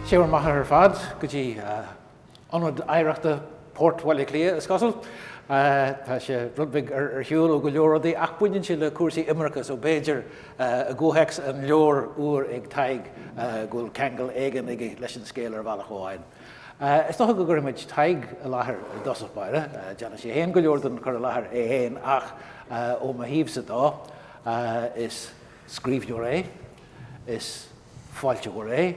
Siúr maith ar fad go dtí anad éireachta Port Fhéile Cliath is Cosal. Tá sé rudbig ar shiúil ó go leoradaí ach buineann si le cuasaí imreachas ó Béidir a ggótheics an leor úr ag taig gúil ceangal éigean ag leis an scéal ar bhealach óháin. Is dócha go gurimiid taig a láthair dosach baire, deanna sé héan go leordan chur a láthair é héan ach ó ma híomh sa dá is scríbhneoir is fáilte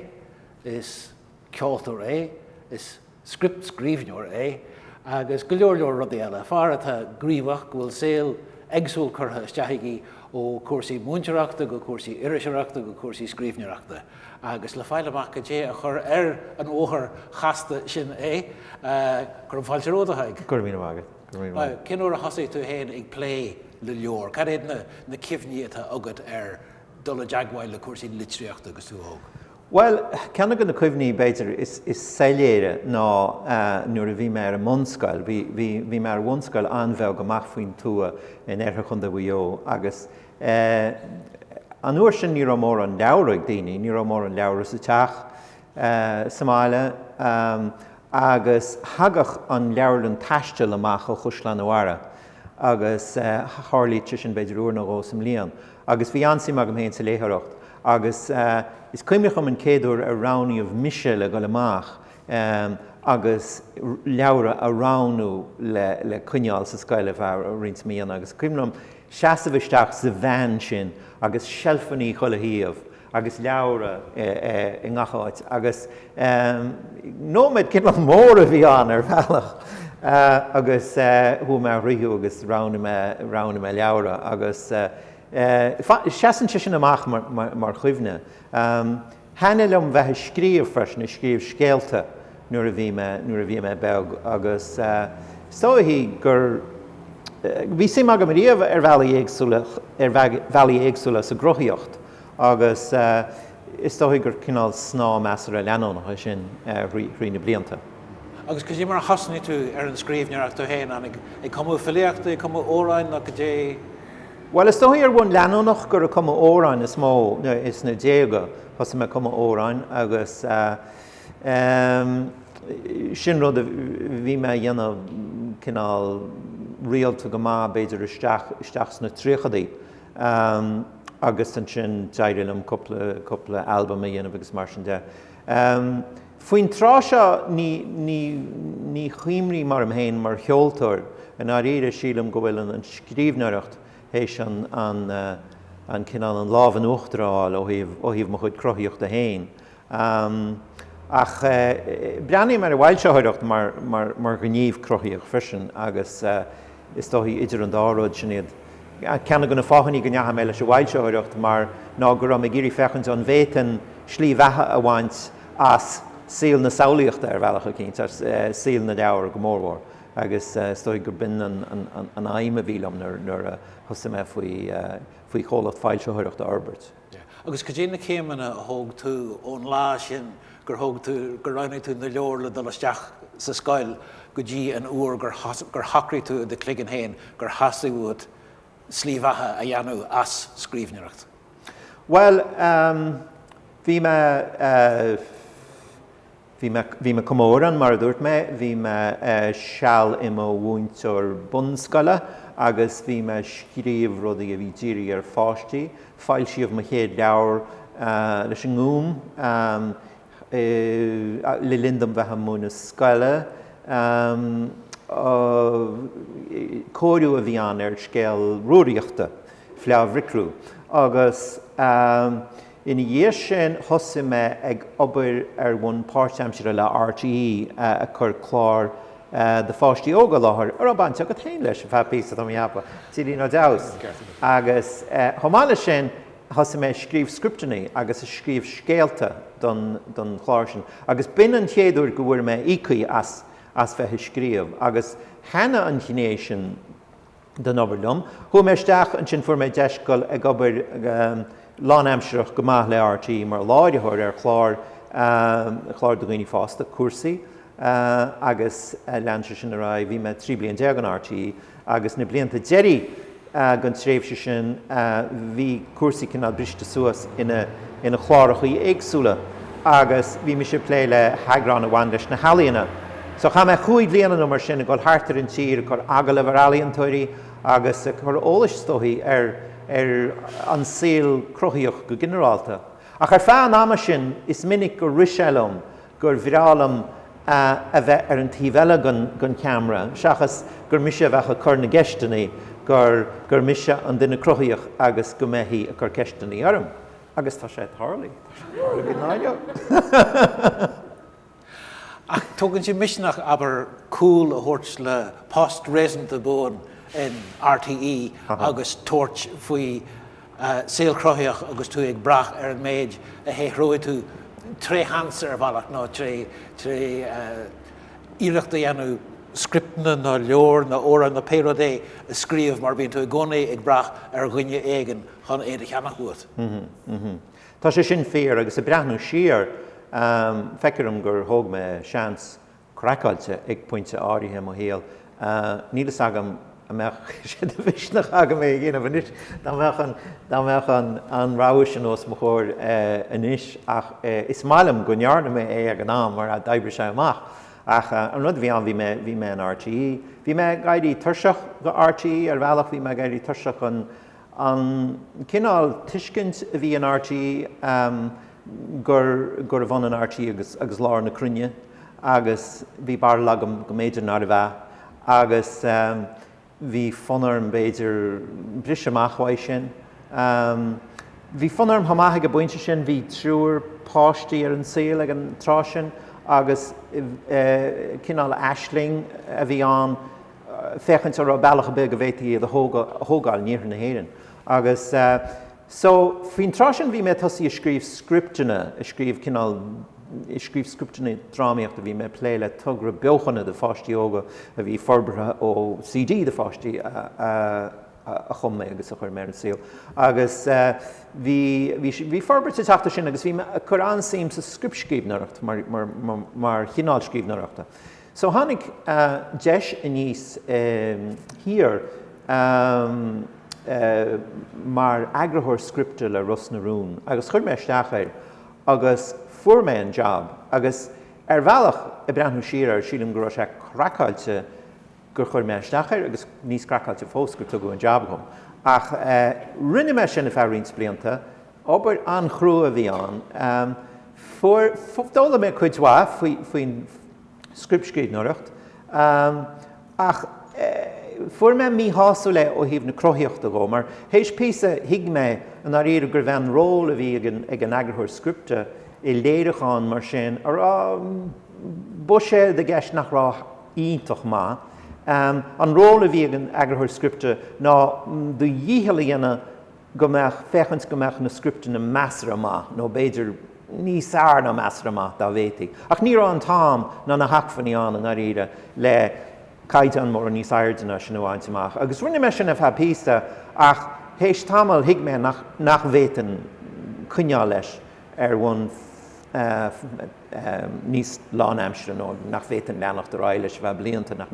is chiotáraí is scríbhneoir agus go leor rudí eile. Far atá gríomhach bhfuil saol agsúil curtha isteach ó cuasaí múinteoireachta go cuasaí iriseoireachta go cuasaí scríbhneoireachta. Agus le Fhéile amach go dtí a chur ar an óthar chasta sin chur an fáilte ródaithe. Gurmín agad. Cin uair a thosaigh tú héin ag plé le leor? Cad éad na cimhní atá agad ar dul a deagháil le cuasaí litríochta agus túthóg? Well, ceanna go na cuimhní beidir is saoléire ná nuair a bhí mar an monscail, bhí mar monscail anbheadh go maith faoin tua in airthe chun do bhuió agus an uair sin ní mór an leabhar ag daoine, ní mór an leabhar sa teach Somáile agus thagach an leabhar an taistil amach ó Chuslan Uara agus thárlaíte sin beidir uair na Ghósam Líon agus bhí ansaí mag am héin sa léthaíocht agus is cuimich an céadúr a ránaíomh Mise le go amach agus leabhar a ránú le cuineáil sa Scoile Bhar a rint míon agus cuimlam seasamhisteach sa bhean sin agus sealfaní chulathíomh agus leabhar i ngacháid agus nóid cin mór a bhí an ar bhealach agus thu mar riú agus rána me leabhar agus seasan sin amach mar chuimhne. Hanna lem bheith scríomh freisin scríomh scéalta nuair a bhí me beag agus stóithí gur bhí sim agam riamh ar bhealaí éagsúla sa grothíocht agus is tóithí gur cinál sná measar a leanónach sin rí na blianta. Agus cos mar hasnaí tú ar an scríbhneoireachta héin an ag cumú filiachta, ag cumú óráin nach go dé. Well, is tóithí ar bhain leanónach gur a cumú óráin is mó is na déaga has me cumú óráin agus sin rud a bhí me dhéanamh cinál rialta go má beidir isteach na tríochadaí agus an sin deireadh coppla albumm a dhéanamh agus mar sin de. Faoin trá seo ní chuimrí mar am héin mar cheoltóir an áíre sílam go bhfuil an scríbhneoireacht hééis an cinál an lábh an uachtaráil ó híomh mo chuid crothaíocht a héin. Ach breanaí mar a bhhailseoireacht mar gníomh crothaíocht freisin agus is dóthaí idir an dáróid sin iad. Ceanna go na fáchaní go neatha mé leis a bhhailseoireacht mar ná gur am géirí fechant an bhétain slí bheithe a bhaint as síl na saolaíochta ar bhealacha cinnt ar síl na leabhar go mórmhór. Agus stoi gur bin an aime bhílam nuair thosa me faoi cholacht fáilseoireachta Albert. Agus go dtí na céimeanna thóg tú ón lá sin gur roinnig tú na leor le dul isteach sa Scoil go dtí an uair gur hacraí tú de cligan héin gur hasúd slíomhathe a dhéanú as scríbhneoireacht. Well, bhí me comóran mar dúirt me, bhí me shaol i mo bhúinteoir bunscoile agus bhí me scríomh rudaí a bhí dírí ar pháistí, fáil siomh mo chéad leabhar leis an ngúm le lindam bheithe mú na scoile cóiriú a bhí an ar scéal ruaíochta phleabhricrú agus ina dhéis sin thosa me ag obair ar bhain páirteamsire le RTE a chur chlár de fáistí óga láthair ar bainte go tain leis bheitpísa am heappa tíí nó daos. Agus thomála sin thosa me scríbh scripteanna agus scríbh scéalta don chláir sin. Agus bin an chéadúir go bhfuair me ícaí as bheith scríomh. Agus hena an chinéis sin den obairlumm, thu me isteach an sin fuair me deiscail ag obair láimseach go maith le RTE mar láidethir ar chláir do Duine fásta cuasaí agus leanse sin ra bhí me 3 bliain deag an RTE agus na blianta deirí gan tréimhse sin bhí cuasaí cinál briste suas ina chláirichaí éagsúla agus bhí me sé plé le heagrán amháin leis na halíonna. So cha me chuig bliana mar sin go hartar an tír chu aga le bharálíontóirí agus chur ólastóí ar an síl cruthaíoch go generálta. Ach ar feann ama sin is minic go riselumm gur bhrálam a bheith ar an tíbheile gon camera, seachas gur mise bheith a chur na geisteannaí gur mise an duine cruthaíoch agus go méthaí a chur ceisteannaí orm. Agus tá sé tharlaí, go náide. Ach tugann sí misneach aber cool a thuirt le post réasanta bón in RTE agus tuairt faoi síl cruthaíoch agus tú ag brach ar an méid a héithróid tú trí hansar bhealach nó trí iireachta dhéanú scripteanna na leor na óra na pérodé a scríomh mar bíonn tú gcónaí ag brach ar ghuine éigen chun éad a cheannachhuat. Tá sé sin fér agus a breathnú siar feicearm gur thóg me seans crackailte ag pointe áirithe mo héal. Nílas agam amach sé de bhisnach agam é dhéanamh inis dá mechan an ráis an os mo chóir inis ach is málam go nearna mé é ag an ná mar a d'oibre sé amach. Ach an rud bhí an bhí me an RTE. Bhí me gaiidí tuirseach go RTE ar bhealach bhí me gaiidí tuirseach an cinál tuiscint a bhí an RTE gur bhain an RTE agus lár na crunne agus bhí bar lagam go méidir ná bheith agus bhí fanarm béidir bris amachhaid sin. Bhí fanarm hamathe go buinte sin bhí trúr pháistí ar an síl ag an trá sin agus cinál aisling a bhí an fechant ar bailach be go bhhétaí a thógáil níor na héireann. Agus so faoin trá sin bhí me tosaí a scríbh scripteanna, a scríbh scripteanna drámaíocht a bhí me plé le tugra beochanna de pháistí óga a bhí forbartha ó CD de pháistí a chum mé agus a chuir mé an síl. Agus bhí forbartha teachta sin agus bhí chur ansaim sa scriptescríbhneoireacht mar chinál scríbhneoireachta. So tháinig deis a níos hir mar agrathóir scripte le Ros na Rún, agus chuir mé isteach agus fuair mé an job, agus ar bhealach i breathnú siar ar sílim go raibh sé crackailte gur chuir mé isteach agus níos crackailte fós gur tugadh an job chum. Ach rinne mé sin a fearíns blianta, obair an chrú a bhí an, dóla mé chuidhá faoin scriptescríbhneoireacht, ach fuair mé mí háú le ó híomh na cruthaíochta go, mar hééis písa hiig mé an aríir gur bhean ról a bhí ag an agrathóir scripte i léireachán mar sin ar buise de gceist nach rá ionintach má. An ról a bhí ag an agrathóir scripte ná do dhíthalaíonna go mbeadh fechant go mbeadh na scripte na measara má, nó béidir níos fearr na measara má dá bhétaí. Ach ní an tám ná na haicfaní an aríire le caiideann mór níos airdeanna sin bhhaint amach. Agus rinne me sin a bheith píosta ach hééis tamil hiig mé nach bhétan cuineá leis ar bhain níos láimsere nó nach bhétan leannacht ar áiles bheith blianta nach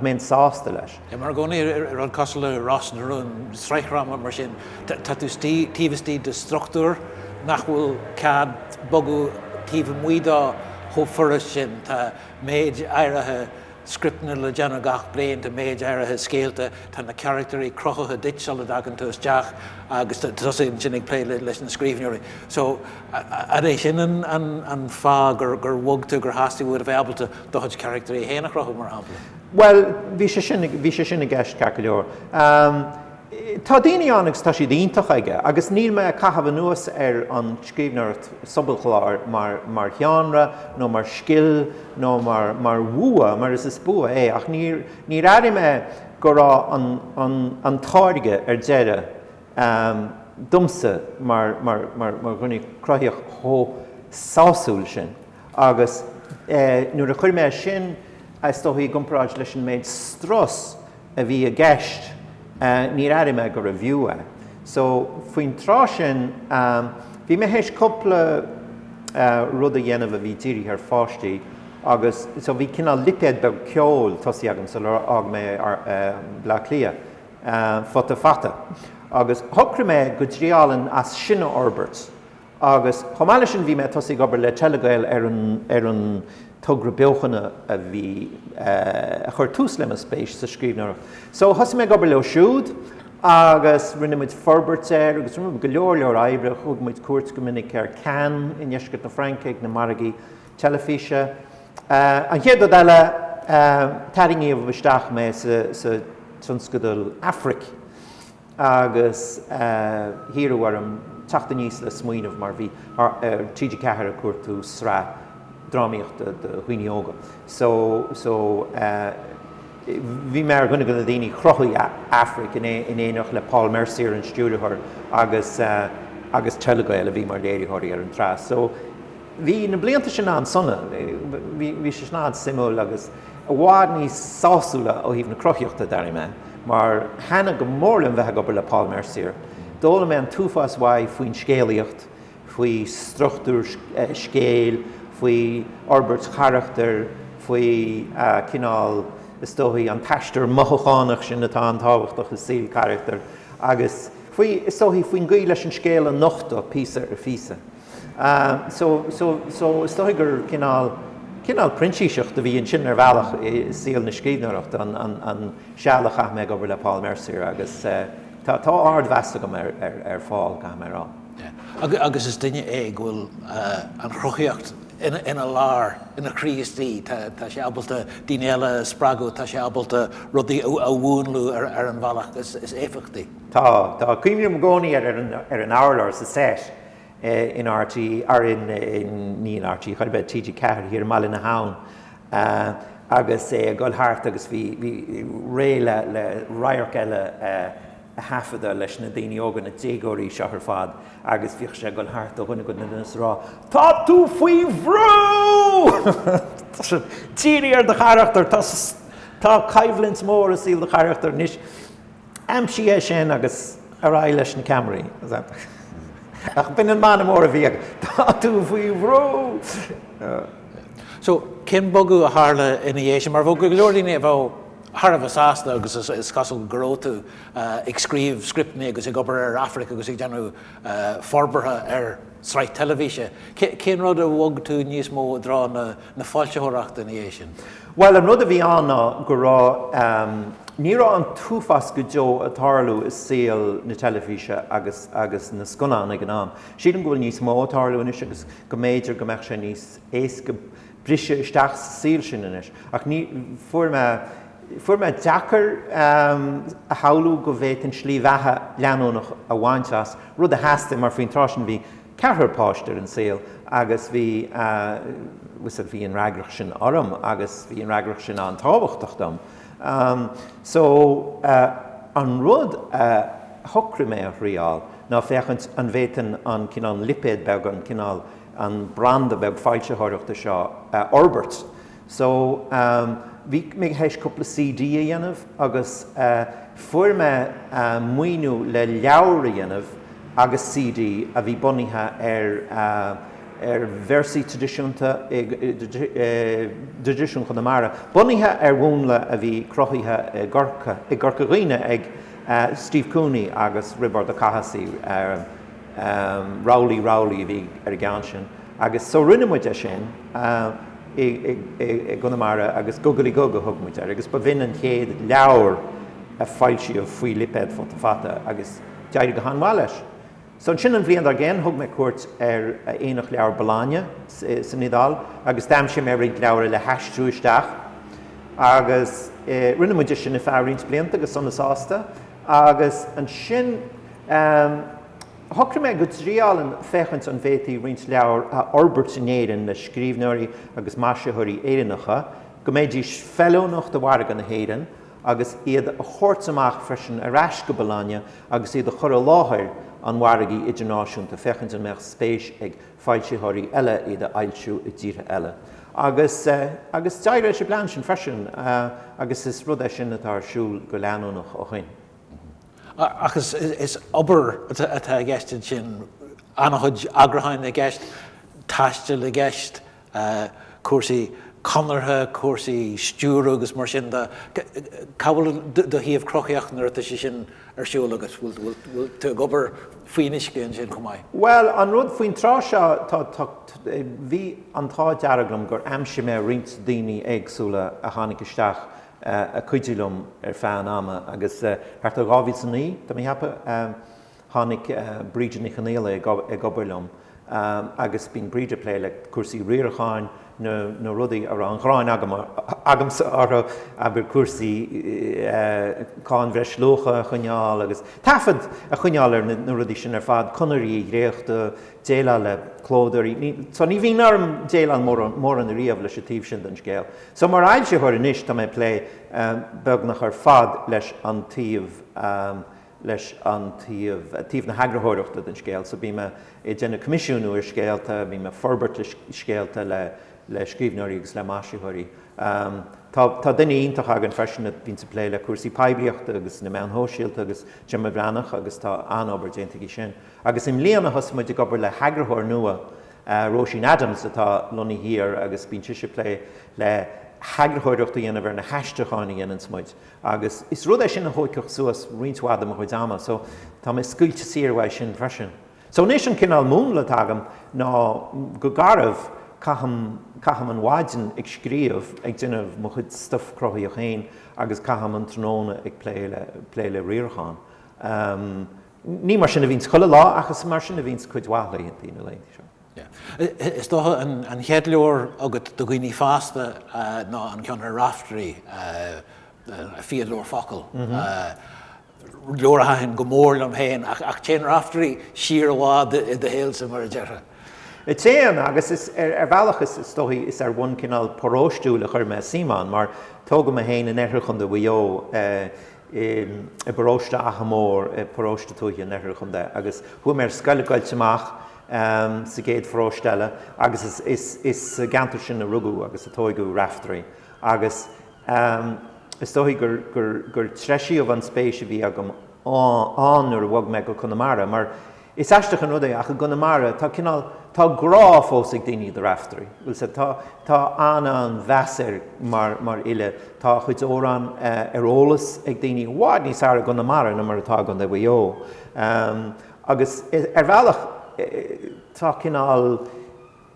mén sásta leis. Mar gcónaí ar an costal le Ros na Rún sreichrama mar sin tá tú tíomhtí de struchtúr nach bhfuil cad bogu tíomh muoidá chomh sin tá méid éirithe scripteanna le deanna gach bliain tá méid éirithe scéalta tá na characterí crothatha dit seala dagan tú isteach agus tusaigh sin ag plé leis na scríbhneoirí. So a rééis sin an fá gur bhugta gur hasí bhfuil a bhealbalta do chuid characterí héanana crotha mar hampla. Well, bhí sé sin a gceist ceacha leor. Tá daoine annagus tá siad ionintach aige, agus níl me caithfeadh nuas ar an scríbhneoireacht subalchláir mar cheanra, nó mar scill, nó mar bhua, mar is bua é, ach ní raibh me go rá an táirge ar deire dumsa mar chunig cruthaíoch thó sásaúil sin. Agus nuair a chuir mé sin tóthaí gcomparáid leis an méid stras a bhí a gceist ní raibh me go review. So faoin trá sin bhí me hééis coppla rud a dhéanamh a bhí tíirí ar pháistí agus so bhí cinál lipéad be ceol tosaí agam sa ag mé le clia fata. Agus thocra mé go dtriálan as sinna orbert agus chomáile sin bhí me tosaí gobar le teilgáil ar an tugra beochanna a bhí a chur tús le a spéis sa scríbhneoir. So thosa mé gobar le siúd agus rinne muid forbertéir agus rinne go leor aibre chug muid cuairt go minic ar can in Iescart na Frainceig na Maragaí telefíse. An chéad eile taringíomh bhisteach mé sa tionscadal Afric agus híorhharm teachta níos le smaoinemh mar bhí tríd cethir a cuairtú srá drámaíochta de chuoineoga. So bhí mar gona go daoine chrochaí Afric in éanaach le Paul Mercier an stúrthir agus teilgáil a bhí mar léirithirí ar an trás. So bhí na blianta sin an sonna, bhí sé snád simú agus a bhád níos sáúla ó híomh na crochiíochta darí me, mar hena go mórlan bheithe gobar le Paul Mercier. Dóla me an túfas mhaith faoin scéalaíocht, faoi struchtúr scéal, faoi orbert charachtar, faoi cinál istóthaí an taistir mothachánach sin atá an táhachtach is síl charachtar, agus faoi istóthaí faoin gaoth leis an scéal an nochta písa ar físa. So istóthaí gur cinál printíiseach a bhí an sin ar bhealach síl na scríbhneoireacht an sealach me gobar le Paul Mercier agus tá ard bheasta gom ar fáil ga mé rá. Agus is duine bhfuil an chrochaíocht ina lár, ina chríostí, tá sé abalta daoine eile spreagú, tá sé abalta rudaí a bhúnlú ar an bhealach is éifeachtaí. Tá cuimhneam gcónaí ar an áirlár sa séis in RT, ar in ní RT, chuir bheith TG Cahir hir mal in na haun. Agus goil háart agus bhí ré le raireach eile a hafada leis na daoine óga na dégóirí seo ar fad, agus bhíoh sé goil háart ó chuna go na dunas rá. Tá tú faoi bhrú! Tíri ar de charachtar, tá caimhlint mór a síl de charachtar níos. Amsí é sin agus ará leis na Camraí. Ach bin an man mór a bhíag, tá tú faoi bhrú! So, cin bogu a hála ina dhééis, mar bhó go leordaoine bh Harvah sásta agus is cosúil gorótu ag scríbh scripteanna agus ag obair ar Africa agus ag deanú forbartha ar sráid televíse. Cén rud a bhog tú níos mó drá na fáilteóireachta na dhééis sin? Well, an rud a bhí anna go rá ní rá an túfas go deo a tarlú is síl na telefíse agus na sconán ag an am. Siad an ghfuil níos mó tarlú inis agus go méidir go meach sé níos éas go brise isteach síl sin inis. Ach ní fuair me deacair a haulú go bhéit an slí bheithe leanúnach a bhainteas, rud a heasta mar faoin trásin bhí cethir páistir an síl agus bhí an reagrach sin orm agus bhí an reagrach sin an tábhachtach dom. So an rud thucra mé a riáil ná féchant an bhétain an cinál lipéad beg an cinál an branda beg fáilteóireachta seo orbert. So bhí mé hééis cúpla CD a dhéanamh agus fuair me muoinú le leabhar a dhéanamh agus CD a bhí bunaithe ar versaí tradiisiúnta tradiisiún chun amara. Bunaithe ar bhúnla a bhí crothaithe i gCorca Dhuine ag Steve Cooney agus Ribar de Cahasaí Rowley bhí ar gceann sin. Agus so rinne muid é sin i gunamara agus gogalí goga thugmuid ar, agus ba bhín an chéad leabhar a fáiltí ó faoi lipéad fata agus deir go hanmha leis. So sin an bhliain ar gcéin thug me cuairt ar éonach leabhar Baláine san Iodál, agus dáim sé mé riad leabhar le heistú isteach, agus rinne muid sin na fearíns blianta agus sonna sásta, agus an sin Thocra mé go tríáil an féchant an bhétaí rins leabhar a orbert in éireann na scríbhneoirí agus maisithirí éireannacha, go méid is felónach de bhharga na héireann, agus iad a chóirt amach freisin a reis go Baláine, agus iad a chur a láthair an bhhargaí idirnáisiúnta féchant an meach spéis ag fáilteóirí eile iad a ailsiú i dtíre eile. Agus deir sé blean sin freisin, agus is rud é sin atá siúil go leanúnach ó chuin. Agus is obair atá gceist sin anchuid agrahain a gceist, taiste le gceist, cuasaí Comhrá cuasaí stúr agus mar sin cabhfuil do híomh crochaíocht nuair a sin ar siúil agus bhfuil tú gobar faoiniscin sin cumáid. Well, an rud faoin trá seo bhí antá dearaglam gur aimse mé rint daoine agsúla a tháinig isteach a cuidiúlum ar feann ama agus thart a gábhí san ní, tá mí heappa tháinig bríide na chanéile ag gobarlumm agus bín bríide plé le cuasaí riaracháin nó rudaí ar an ghráin agam ar aber cuasaí cáin bhreis lócha chuneáil agus tafad a chuneáil ar na rudaí sin ar fad conarí réochta déile le clódarí. So ní bhíon arm déile mór an riamh leis a tíobh sin den scéal. So mar ail sé chuir inis tá mé plé beagnach ar fad leis an tíobh tíobh na hagrathóireachta den scéal. So bí me i déanna comisiúnú ar scéalta, bí me forbert le scéalta le scríbhneoirí agus le maisiúthirí. Tá duine ionintach agan freisin a bhín sa plé le cuasaí peibríochta agus na meán hóisialta agus Gemabhránach agus tá anobair déantaí sin. Agus im líana thosamuid ag gobar le hagrathóir nua Roisin Adams atá lonaí hir agus bín si plé le hagrathóireachta dhéanamh ar na heisteacháinna dhéanaan smuid. Agus is rud é sin na hóiceach suas rionshmhada mo chuid ama, so tá mé scuilte síorhhaid sin freisin. So níos an cinál mún le tagam ná go garbh caitham an bhaidin ag scríomh ag duineh mo chud stuff crothaí a chéin agus caitham an tróna ag plé le riarcháin. Ní mar sin a bhín chola lá achas mar sin a bhín chuidhhaila an tíine lein seo. Is dótha an cheadleoir agat do gcuoine fásta ná an Comhrá Le Cathal Fhéodóir Focal. Leorthain go mór am héin ach cén raftarí siar bhád I de héalsa mar a deartha. I téan agus is bhealachas is dóthaí is ar bhain cinál poróistúil a chur me Simán, mar tógam a héin in éithre chun de bhuió I baróiste acha mór I poróiste túthe in éithre chun de, agus thu mar scailgailte sa géad fróistelle, agus is gantar sin na rugú agus a tóigú raftarí. Agus is dóthaí gur treisiíomh an spéise bhí agam anúair a bhag me go Conamara, mar is eisteach an rudaí ach a Conamara tá grá fós ag daoine de raftarí. Tá anna an bheasar mar ile, tá chuid órán ólas ag daoine bhád níos ar a Conamara na mar atá gan de bhuió. Agus ar bhealach tá cinál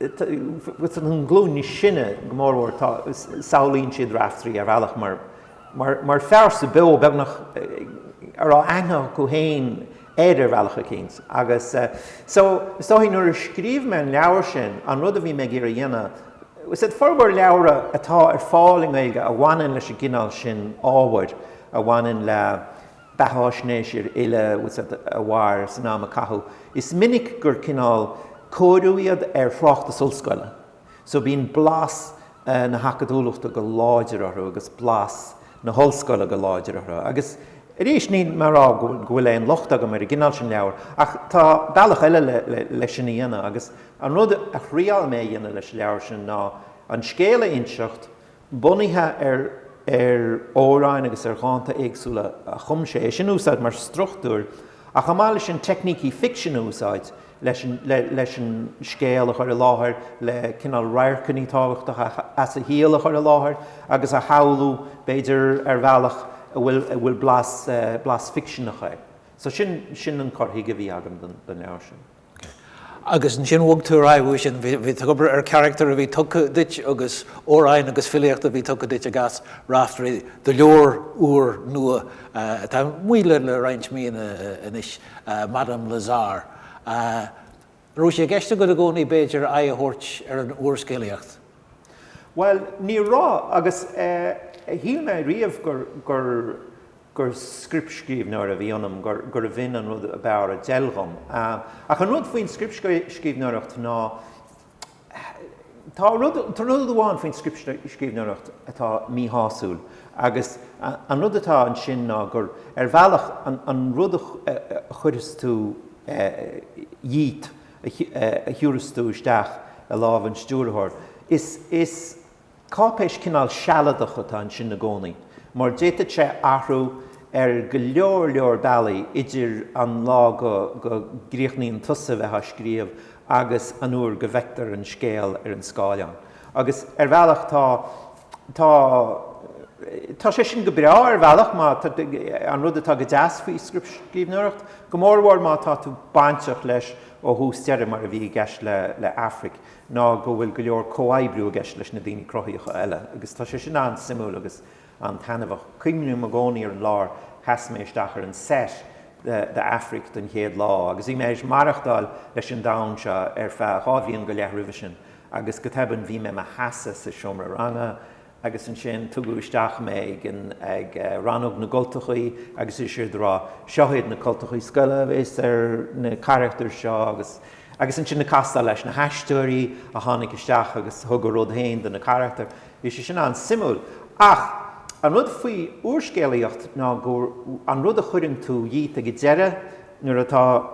an glún ní sinne go mórhór tá saolíonn siad raftarí ar bhealach mar fearsa beo beagnach ar á aithne go héin éidir bhealach a cíns. Agus so is dóthaí nuair a scríbh me an leabhar sin an rud a bhí me gur a dhéanamh, was it forbar leabhar atá ar fáil Gaeilge a bhhainann leis a gcineál sin ábhair, a bhhainann le beáisnéisir ile was it a bhhair san am a cathú. Is minic gur cinál cóiriúiad ar phrácht a sulscoile. So bín blas na hacadúlaachta go láidir orthu agus blas na hallscoile go láidir orthu. Agus rís ní marrá bhfuil éon locht agam mar a gcineál sin leabhar, ach tá bailach eile leis sin dhéanamh agus an rud a chrial mé dhéanamh leis leabhar sin ná an scéala inseacht bunaithe ar óráin agus ar cháanta éagsúla a chum sé sin úsáid mar struchtúr ach amála sin technící fiction úsáid leis an scéal a chuir a láthair le cinál raircaní tábhachta as a híal a chuir a láthair agus a haolú beidir ar bhealach a bhfuil blas fiction a chuir. So sin an corthaí go bhí agam den leabhar sin. Agus an sin bhg tú raibh sin bhí gobar ar charactar a bhí tucha dit agus óráin agus filiíocht a bhí tucha dit a gas raftarí do leor úr nua tá muile le roinnt mína inis Madame Lazare. Rú sé gceiste go a gcónaí beidir a thuirt ar an úrscéalaíocht. Well, ní rá agus híl mé riamh gur scripteanna a bhí anam gur a bhín an rud a bear a deilgham. Ach an rud faoin scripteannaíocht ná tá rud amháin faoin scripteannaíocht atá míthásúil agus an rud atá an sin ná gur ar bhealach an rud a chuiris tú dhíit a thiúras tú isteach a lámh an stúrthóir is cápéis cinál sealadach atá an sin na gcónaí. Mar déite sé athrú ar go leor bailí idir an lá go gríochnaí an tusa bheith scríomh agus an uair go bhheictar an scéal ar an scáileán. agus bhealach tá sé sin go breá bhealach má an rud atá go deas faoi scríbhneoireacht, go mórhhar má tá tú bainteach leis ó hústeire mar a bhí gceist le Afric, ná go bhfuil go leor comhaidbriú gceist leis na daoine crothaíocha eile, agus tá sé sin an simú agus an tanmhah cuimniú a gcónaí ar an lár heasméisteach ar an set de Afric den chéad lá, agus í méid marachtáil leis an dam seo ar feadhábhíonn go leithrimh sin, agus go tebann bhí me heasa sa siomra ranga, agus an sin tugadúisteach mé ag ranmh na goltachaí, agus is siad rá seohéad na goltachaí scoile bhés ar na charachtar seo, agus an sin na castal leis na haisteoirí a tháinig isteach agus thug rud hain den na charachtar, is sin an simú. Ach, an rud faoi úrscéalaíocht ná gur an rud a chuireann tú dhíth a go deire nuair atá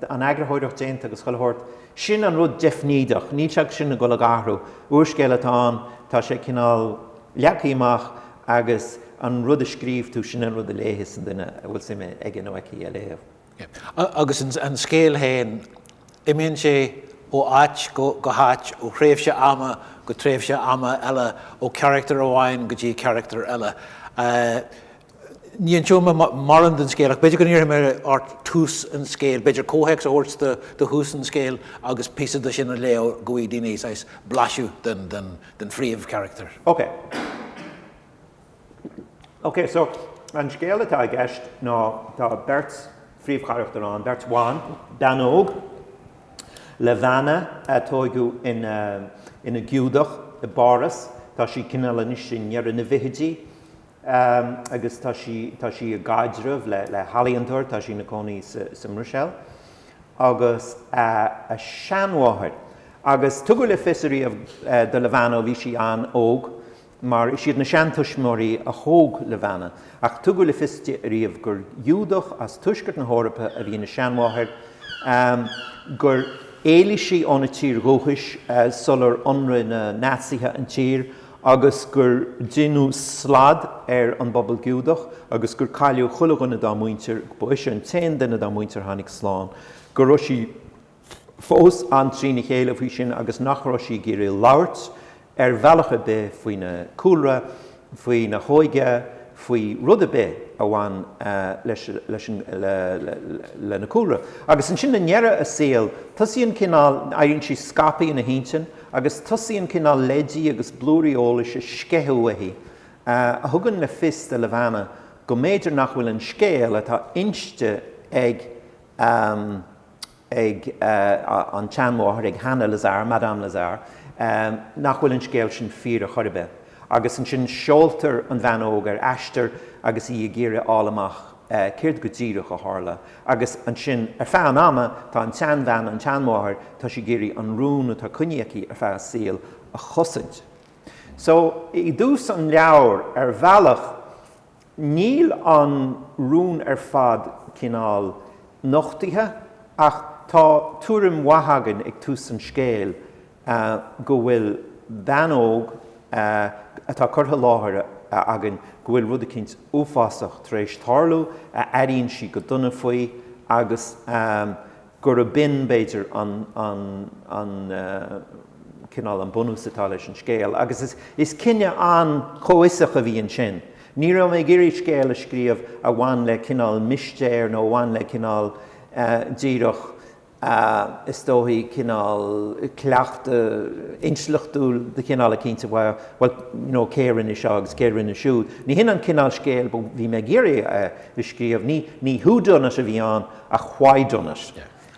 an agrathóireacht déanta agus choilthirt, sin an rud deifníideach, ní teag sin na go le gathrú, úrscéalatáin tá sé cinál leachaíach agus an rud a scríomh tú sin an rud a léhis an duine bhfuil si ag an óicí a léamh. Agus an scéal hain, imíonn sé ó áit go háit ó chréibh sé ama go tréibh sé ama eile ó charachtar amháin go dtí charachtar eile. Níon túma mar an den scéalach, beidir go níor mar ort tús an scéal, beidir cóheics óirt de hús an scéal agus písa de sin a léo goí daoine is blaisiú den phríomh charachtar. Ok, so an scéal atá gceist ná tá beirt phríomh charachtar an, beirt bháin, danóg, le bheanna tógu ina giúdach i báras, tá sí cinál anis sin near na bhithidí, agus tá sí a gaidirmh le halíontar, tá sí na cónaí sa mrúsel, agus a seanmháthar. Agus tugadh le fisarí de le bheanna bhí sí an óg, mar siad na seantuismóirí a thóg le bheanna, ach tugadh le fisaríomh gur giúdach as tuisgurt na hórapa a bhí na seanmháthar, gur éili sí óna tír róchais sular onra na násaithe an tír, agus gur dinú slad ar an bobbal giúdach, agus gur caiiliú chulaganna dá muintir, ba is an 10 duine dá muintir tháinig sláán. Gur raibh sí fós an trína chéile faoi sin agus nach raibh sí géirí labhairt ar bhealacha be faoi na cúlra, faoi na hóige, faoi rud a be a bhain le na cúlra. Agus an sin na ndearra a saoil, tosíonn cinál éironn sí scapaí na híntin, agus tosíonn cinál leidí agus blúiríolalas a sceithúhaí. A thugann na fis de le bheanna go méidir nach bhfuil an scéal atá inste ag an teanmháthar ag Hannah Lazare, Madame Lazare, nach bhfuil an scéal sin fíor a chorbe. Agus an sin seoltar an bheanóg ar aistear agus í ggéire álamach céirt go díireach a tharla. Agus an sin ar feann ama tá an teanmhean an teanmháthar tá sí géirí an rún atá cuniaí ar feadh síl a chosaint. So I dús an leabhar ar bhealach níl an rún ar fad cinál nochtaithe ach tá túrim wathagan ag tús an scéal go bhfuil bheanóg atá curtha láthair agan go bhfuil rud a cinnt uafásach tar éis tarlú a airíonn sí go duna faoi agus gur a bin beidir an cinál an bunús atá leis an scéal. Agus is cinne an chomhuiseach a bhí an sin. Ní raibh mé géirí scéal a scríomh a bhain le cinál mistéir nó bhain le cinál díreach is dóthaí cinál cleachta inslachtúil de cinál a cinnta bhil céireann is agus céireann is siúd. Ní hin an cinál scéal bhí mé géirí a scríomh ní húdanas a bhí an a chwaidónas.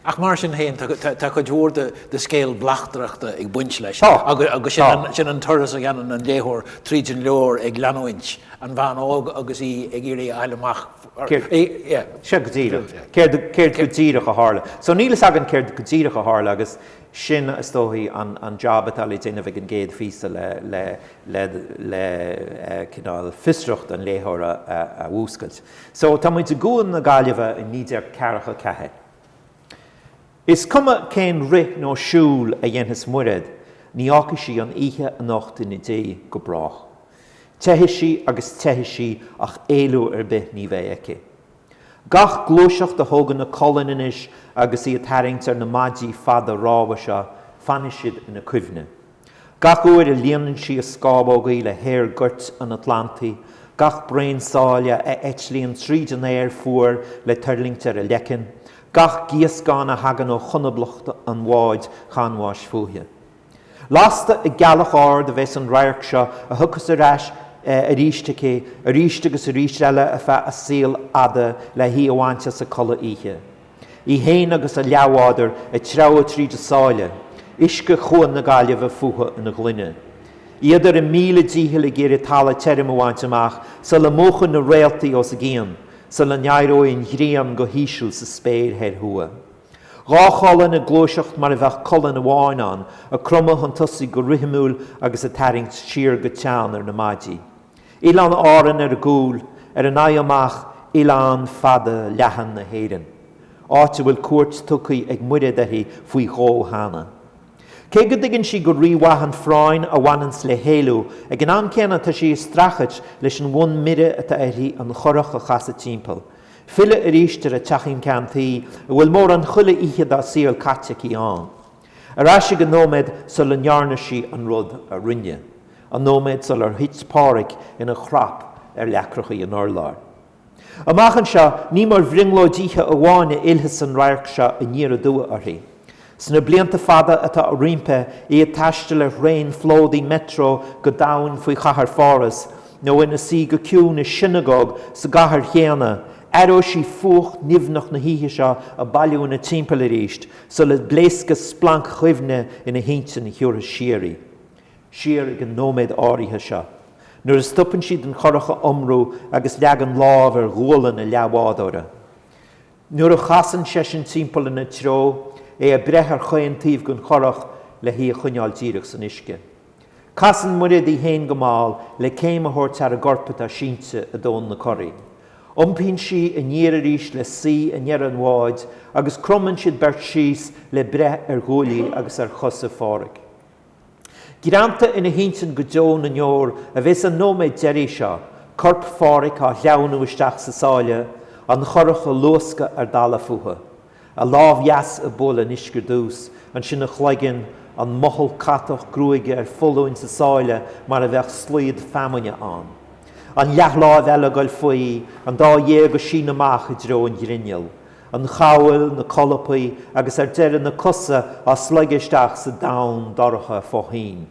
Ach mar sin héin tá go dúir de scéal blachtarachta ag buint leis. Agus sin an turas a gceann an léthóir trídin leor ag leanúint an bhean óg agus í ag irí eileach. Se go díreach. Céir go díreach a tharla. So nílas agan céir go díreach a tharla agus sin is dóthaí an job atá le déanamh ag an géad físa le cinál fistrucht an léthóir a bhúscailt. So tá muid gúin na Gaillimhe in níidir cearacha cethe. Is cuma cén rith nó siúil a dhéantas muiread, ní áca sí an ihe a nocht in dé go brach. Teithis sí agus teithis sí ach éilú ar bith ní bheith aici. Gach glúiseach de thógan na collinis agus í a tairings ar na maidí fada ráha seo fanis siad ina cuimhne. Gach uair a líonann sí a scábógaí le héir gurt an Atlantaí, gach brain sáile a eitlíonn tríd an éir fuair le tuirlingtar a lecin, gach giascán a hagan ó chunablacht an bháid chanmháis fuaithe. Lásta i gealach ard a bheits an rairc seo a thuchas arás a ríiste agus a ríiste eile a bheith a síl ada le hí amhainte sa colla ihe. I héin agus a leabháidir a treo tríd a sáile, isce chuan na Gailge bheith fuatha ina gluine. Idir a míle díhil a géir tala terim amhaint amach, sa le móchan na réaltaí os a géan, sa le neairóin ghriam go híisiú sa spéir head hua. Ráchálan a glóiseacht mar a bheith colin a bháin an, a crumach an tusaí go rithimúil agus a taring siar go tean ar na maidí. Ilan áran ar a gúil, ar an amach ilan fada lehan na héirin. Áte bhfuil cuairt tucaí ag muide hí faoi gó hána. Cé go dtuigeann sí go ríomhaithan fráin a bhainans le héalú ag an ancéanna tá sí strachait leis an bhain mire atá éirí an chorach a chasa timpeall. Fille a ríiste a teachín cantaí a bhfuil mór an chuile iad a síl catteaí an. Arás go nóméid sul an nearna sí an rud a rinne. An nóméid sul ar hit páric ina chrap ar leacrachaí an orláir. Amachchan seo ní mar bhringlóidíthe a bháine ilthas an rairc seo a níor a dua orthaí. Sna blianta fada atá a rimpe é a taiste le réin flódaí metro go dain faoi chathair fóras, nó ina sí go ciú na sinagóg sa gcathair chéanna, aró sí fuach nimhnach na híthe seo a bailú na timpeall a ríist, so le bléasca splanc chuimhne ina hínte na thiúra siarí. Siar ag an nóméid áirithe seo. Nuair a stopann siad an choracha omrú agus leagan lámh ar ghualann na leabhádóra. Nuair a chasan sesin timpeall na tro, é a brethar chuintíomh gon chorach le hí a chuneáil díreach san isce. Casan murid í héin go máil le céim a thuirt ar a gorpat a sínte a dón na choraí. Umpíonn si a níar a ríis le sí a near an bháid agus crummann siad bert síos le breth ar ghualaí agus ar chosa fáric. Gíranta ina híntan go deo na neor a bheits an nóméid deirí seo, corp fáric á leanú isteach sa sáile, an choracha luasca ar dala fuha. A lámh heas a bula an isgur dús, an sin a chloigeann an mothal catach grúige ar fullúin sa sáile mar a bheith slíad feamaine an. An leathláimh eile goil faoi, an dá dhé go sin amach I dro an grinneal. An chail na colapaí agus ar deireadh na cosa á slaigisteach sa dam doracha fóthain.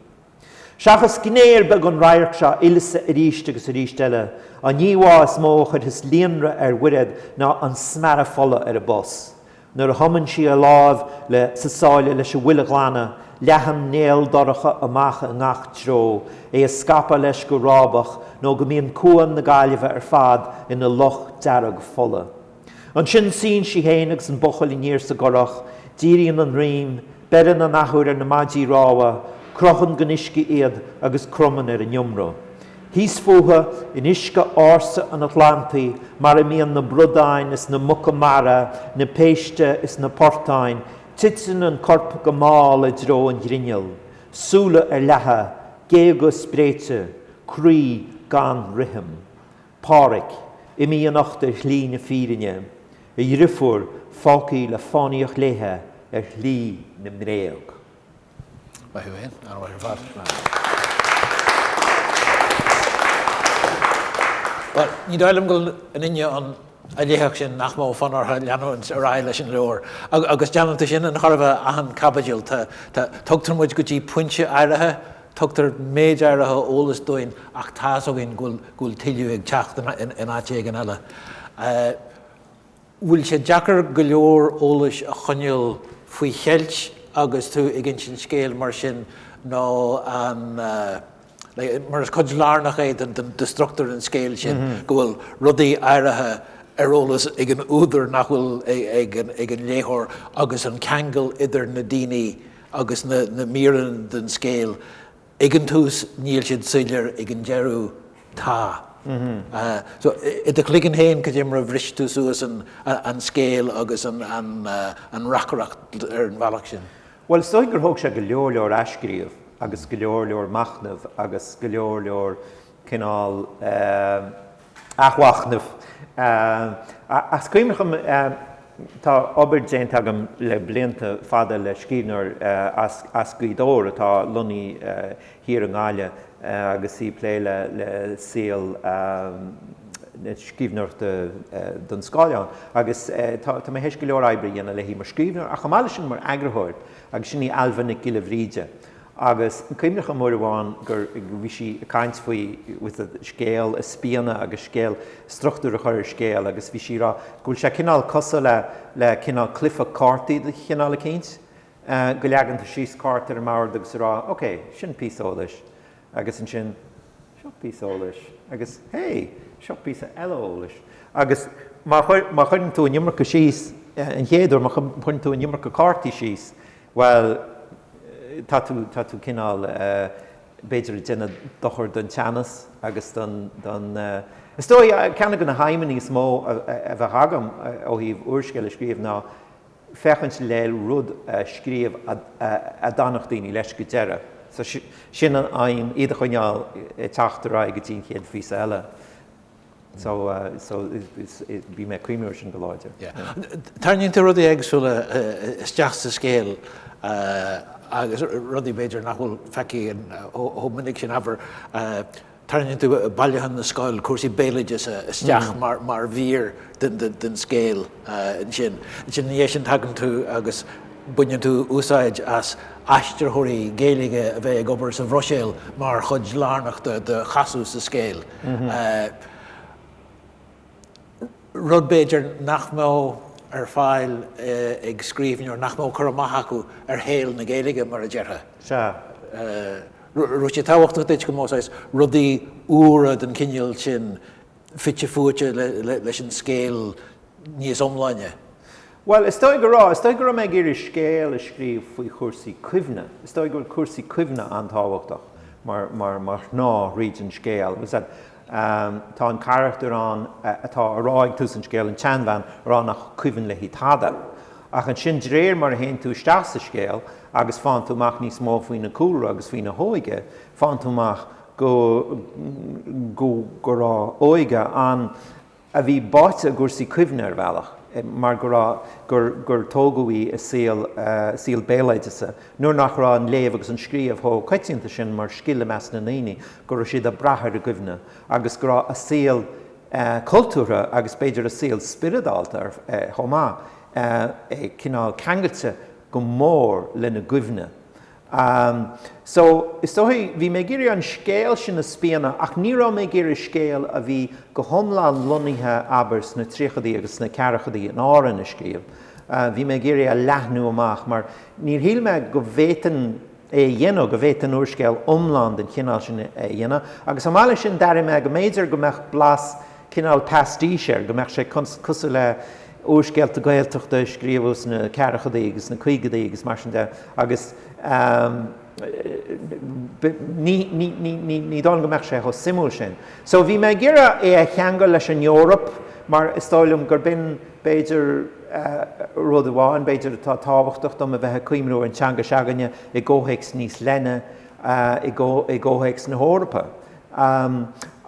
Seachas gnéir beag an rairc seo ilise a ríiste agus a ríiste eile, an níomhá is mó chud is líonra ar wired ná an smara fola ar a bus. Nuair a thumann sí a lámh le sa sáile leis a bhuiile glána, leathan néal doracha amach a ngach tro, é a scapa leis go rábach nó go mbíonn cuan na Gailge ar fad ina loch dearg fola. An sin sin sí héin agus an bochail I níor sa gorach, díríonn an rím, beran an achúir ar na maidí ráha, crochan go nisci iad agus crumman ar an iomra. Hís fuatha in isce ása an Atlantaí, mar a míon na Brodáin is na Mucamara, na Péiste is na Portáin, titsin an corp go máil a dro an grinneal, súla ar letha, gégus bréite, crí gan rithim, páric, I mí an ochta hlí na fírinne, I rifur fácií le fáníoch léthe ar hlí na mréog. Ba hywyn, ar waith fad. Wel, ni doelym gwyl yn unio on a léhach sin nach mó fan ar leanúin a rá leis an leor. Agus deananta sin an chorfa ahan cabbaidil tugtar muid go dtí puinte airithe, tugtar méid airithe ólas dóin ach tásógin gúil tiiliú ag teacht in áte ag an eile. Bhfuil sé deacar go leor ólas a chuneal faoi cheilt agus tú ag an sin scéal mar sin nó an mar is cod lárnach é den destructor an scéal sin go bhfuil rudaí airithe ólas ag an údar nach bhfuil ag an léthór agus an ceangal idir na daoine agus na míran den scéal ag an tús níl siad suilir ag an dearú tá. So I de cligan héin go dtí mar a bhris tú suas an scéal agus an racharacht ar an bhealach sin. Well, stoig gur thug sé go leor ascríomh agus go leor machnamh agus go leor cinál achwachnamh. As cuimacham tá obair déint agam le blianta fada le scríbhneoir as Fíodóir atá lunaí hir an gáile agus í plé le síl scríbhneoir don scáileán agus tá mé heis go leor eibrí dhéanana le hí mar scríbhneoir a chamáile sin mar agrthóir agus sin í albanna gile bhríide. Agus cíimneach an mór bháin gur bhí si caint faoi with a scéal a spíanna agus scéal struchtúr a chuir scéal agus bhí si rá gúil sé cinál cosa le cinál clifa cartaí de cinál a cínt go leagan tá síos cartar mar agus rá, OK, sin písólais agus an sin seo písólais agus hé, seo písa eolais agus má chuinn tú nimar go síos an chéadú má chuinn tú nimar go cartaí síos, well, tá tú cinál beidir déine dochar don teannas agus don stoi ceanna go na haiminí smó a bheith hagam ó híh úrscéalaí scríomh ná fechann le rud scríomh a dánach daoine leis go deire. So sin an aim iad chuineáil teachtarrá go dtíon chéad fís eile. So bhí mé cuimúir sin go láidir. Tarníonn tú rud éagsúla isteach sa scéal agus rudí beidir nachhfuil feici ó minic sin aber tarníonn tú bailthe na scáil cuasaí béalaide isteach mar bhír den scéal in sin. Sin é sin tagann tú agus buinneann tú úsáid as aistearthirí Gaeilge a bheith ag obair sa bhroiséal mar chud lárnach de chasú sa scéal. Rud beidir nach mó ar fáil ag scríbhneoir nach mó chur amach acu ar héal na Gaeilge mar a deartha. Rú sé táhachtach duit go mósáis rudaí úra den cineal sin fitte fuaite leis an scéal níos omláine. Well, is dóigh go raibh mé gur scéal a scríomh faoi chuirsaí cuimhne. Is dóigh gur cuirsaí cuimhne an táhachtach mar ná riad an scéal. Tá an charachtar an atá aráig tú an scéal an teanbhain arán nach cuimhin le hí tada. Ach an sin réir mar a héon tú isteach sa scéal agus fáin túach níos mó faoina cúra agus faoina hóige, fáin túach go rá óige an a bhí báite gursaí cuimhne ar bhealach. Mar gur tógaí a síl béalaidesa, nuair nach rá an léamh agus an scríomh ó coitianta sin mar scile meas na naoine, gur siad a brathir a cuimhne, agus gur a síl cultúra agus beidir a síl spiridáalta ar chomá cinál ceangailte go mór lena cuimhne. So is dóthaí bhí mé géirí an scéal sin na spíanna ach ní rá mé géirí scéal a bhí go thomláin loníthe abers na tríochadaí agus na cearachadaí an áran na scríomh. Bhí mé géirí a leathnú amach mar níor híl me go bhétain dhéanamh go bhétain úrscéal omláin den cinál sin dhéanamh agus amála sin dair me go méidir go meach blas cinál pastíir go meach sé cusa le úrscéalta Gaeltachta scríomhús na cearachadaí agus na chuigadaí agus mar sin de agus ní dá go meach sé ho simú sin. So bhí mé gira é a cheangail leis an Eorop mar is stáilm gur bin beidir rud amháin beidir atá táhachtach dom a bheith cuimhnú an teanga seaganne i ggóthaics níos lenne i ggóthaics na Eorpa.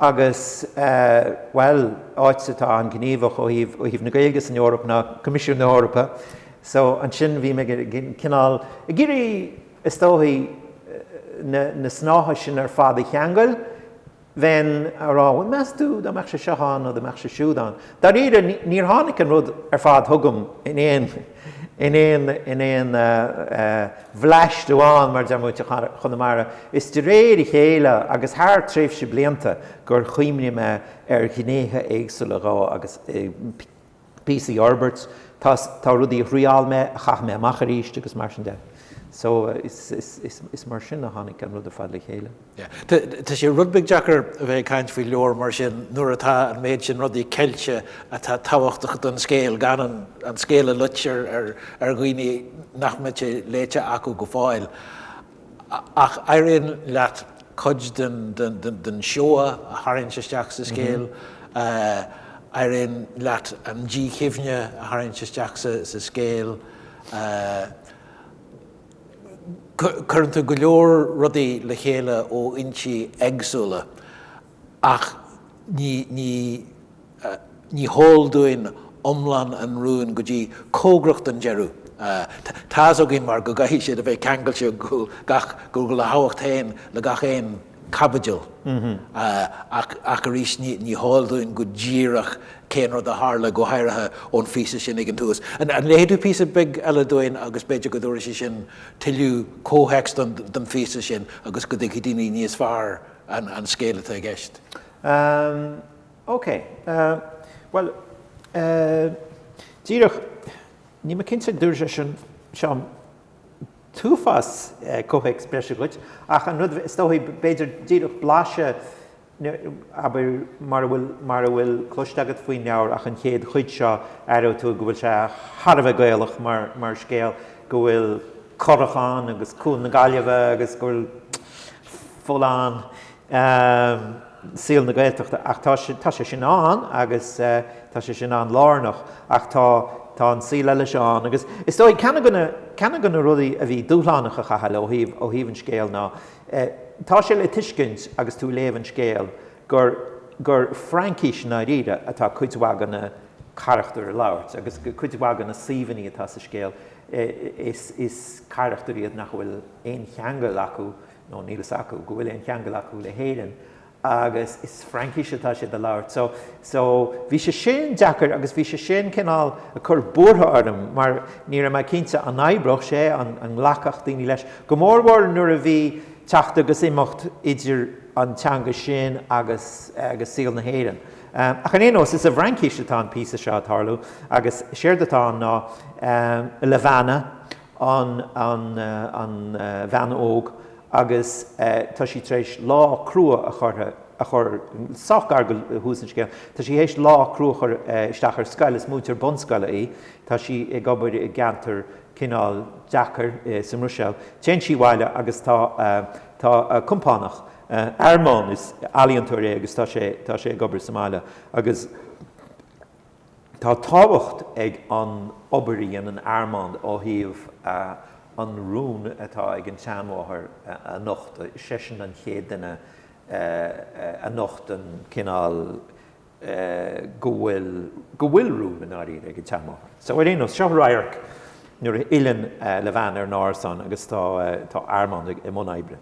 Agus, well, áitzatá an gníomhach ó híh na Gaeilge an Eorop na Comisiún na Eorpa. So an sin bhí me cinál i ggurí is dóthaí na snátha sin ar fád i cheangail, bhein ará bhfuil meas tú do meach sé seán nó do meach sé siúdán. Dar iad níor tháinig an rud ar fád thugam in éon bhleist amháin mar dearmúte chunamara. Is de réir i chéile agus thar tréimh sé blianta gur chuimne me ar ghinéthe éagsúla rá agus písaí Orberts tá rudí riáil me a chach me amach aríist agus mar sin de. So is mar sin a tháinig an rud a fad le chéile. Tá sé rudbig Jackar a bheith caint faoi leor mar sin nuair atá an méid sin rudí ceilte atá táhachtach don scéal gan an scéal a lutir ar ghoine nachmate léite acu go fáil. Ach éiríonn leat cuid den seoa a tharrainn sé isteach sa scéal, éiríonn leat an gCOMHRÁ a tharrainn sé isteach sa scéal. Currentú go leor rudaí le chéile ó intí éagsúla ach ní hóldúin omlan an rún go dtí cógracht an jeú. Tás ógin mar go gaithí siad a bheith ceangail go le hahacht hain le gach éon cabbaidil. Ach a rís ní háilúin go ddíireach céan rud a hála go háirithe ón físa sin ag an túas. An léadú písa big eile dóin agus beidir go dúir sin tiiliú cóhext don físa sin agus go dtí daoine níos fearr an scéalata a gceist. OK. Well, díreach, ní ma cinnte dúir sin seán túfas cóhecht speisiúid, ach an rud is tóí beidir díreach bláise aber mar bhfuil cloisteagat faoin neabhar ach an chéad chuid seo arú tú go bhfuil se Thadhg Gaeilge mar scéal go bhfuil corachán agus cún na Gailge agus go bhfuil fóláin síl na Gaeltachta ach tá sé sin an agus tá sé sin an lárnach ach tá an síl eile seán agus is dói ceanna gona rudaí a bhí dúshlánach a chathail ó híomh an scéal ná. Tá sé le tuiscint agus tú léamh an scéal gur Frankis na ríide atá cuidhhagan na charachtar labhairt agus cuidhhagan na síomhaní atá sa scéal is charachtar iad nach bhfuil éon cheangal acu nó nílas acu go bhfuil éon cheangal acu le héireann agus is Frankis atá sé de labhairt. So bhí sé sin deacair agus bhí sé sin cinál a chur búrtha orm mar ní raibh cinnte an aibreach sé an lacach daoine leis. Go mórhhar nuair a bhí teachta agus imimecht idir an teanga sin agus síl na héireann. Ach an éos is a Frankis atá an písa seo tarlú agus séir atá ná leabhana an bhean óg agus tá sí trééis lá crua a chur soch gargal húsan scéal. Tá sí hééis lá crua chur isteach ar scail is mútar bonscalaí, tá sí ag gobar i gantar cinál deachar san Rússeil. Téan sí bhaile agus tá compánach Armán is alíontóirí agus tá sé gobar Somália agus tá tábhacht ag an obarí an Armán ó híomh an rún atá ag an teanmháthair a nocht, sesin an chéad duine a nocht an cinál go bhfuil rún an áirí ag an teanmháthair. So réon seo ráirc nuair ilann le bhean ar nárasán agus tá Armán i món oibre.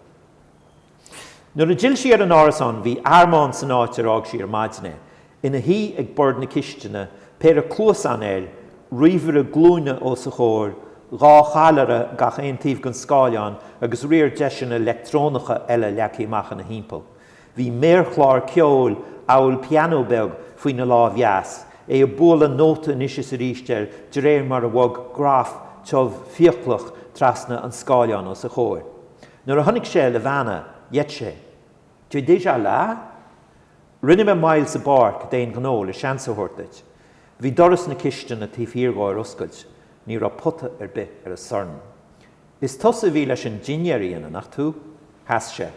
Nuair a dil sí ar an nárasán, bhí Armán san áit arrág sí ar maidine. Ina hí ag bord na cisteanna, péir a clúsán éil, riomhar a glúine ó sa chóir, rá chailere gach éon taobh gon scáileán agus riar deisian electrónacha eile leacaíach na hímpel. Bhí méarchláir ceol áil piano beg faoin na lá bheas, é a bula nóta níos sa rísteir de réir mar a bhag graf teamh fioclach trasna an scáileán ó sa chóir. Nuair a tháinig sé le bheanna, dhéit sé. Tú déja lá? Rinne me mail sa barc déon gnó le seansahortait. Bhí doras na cisteanna tíomhhíorgáir oscailt. Ní ra puta ar bith ar a sarn. Is tosa bhí leis an dinnéiríanna nach tú? Has sé.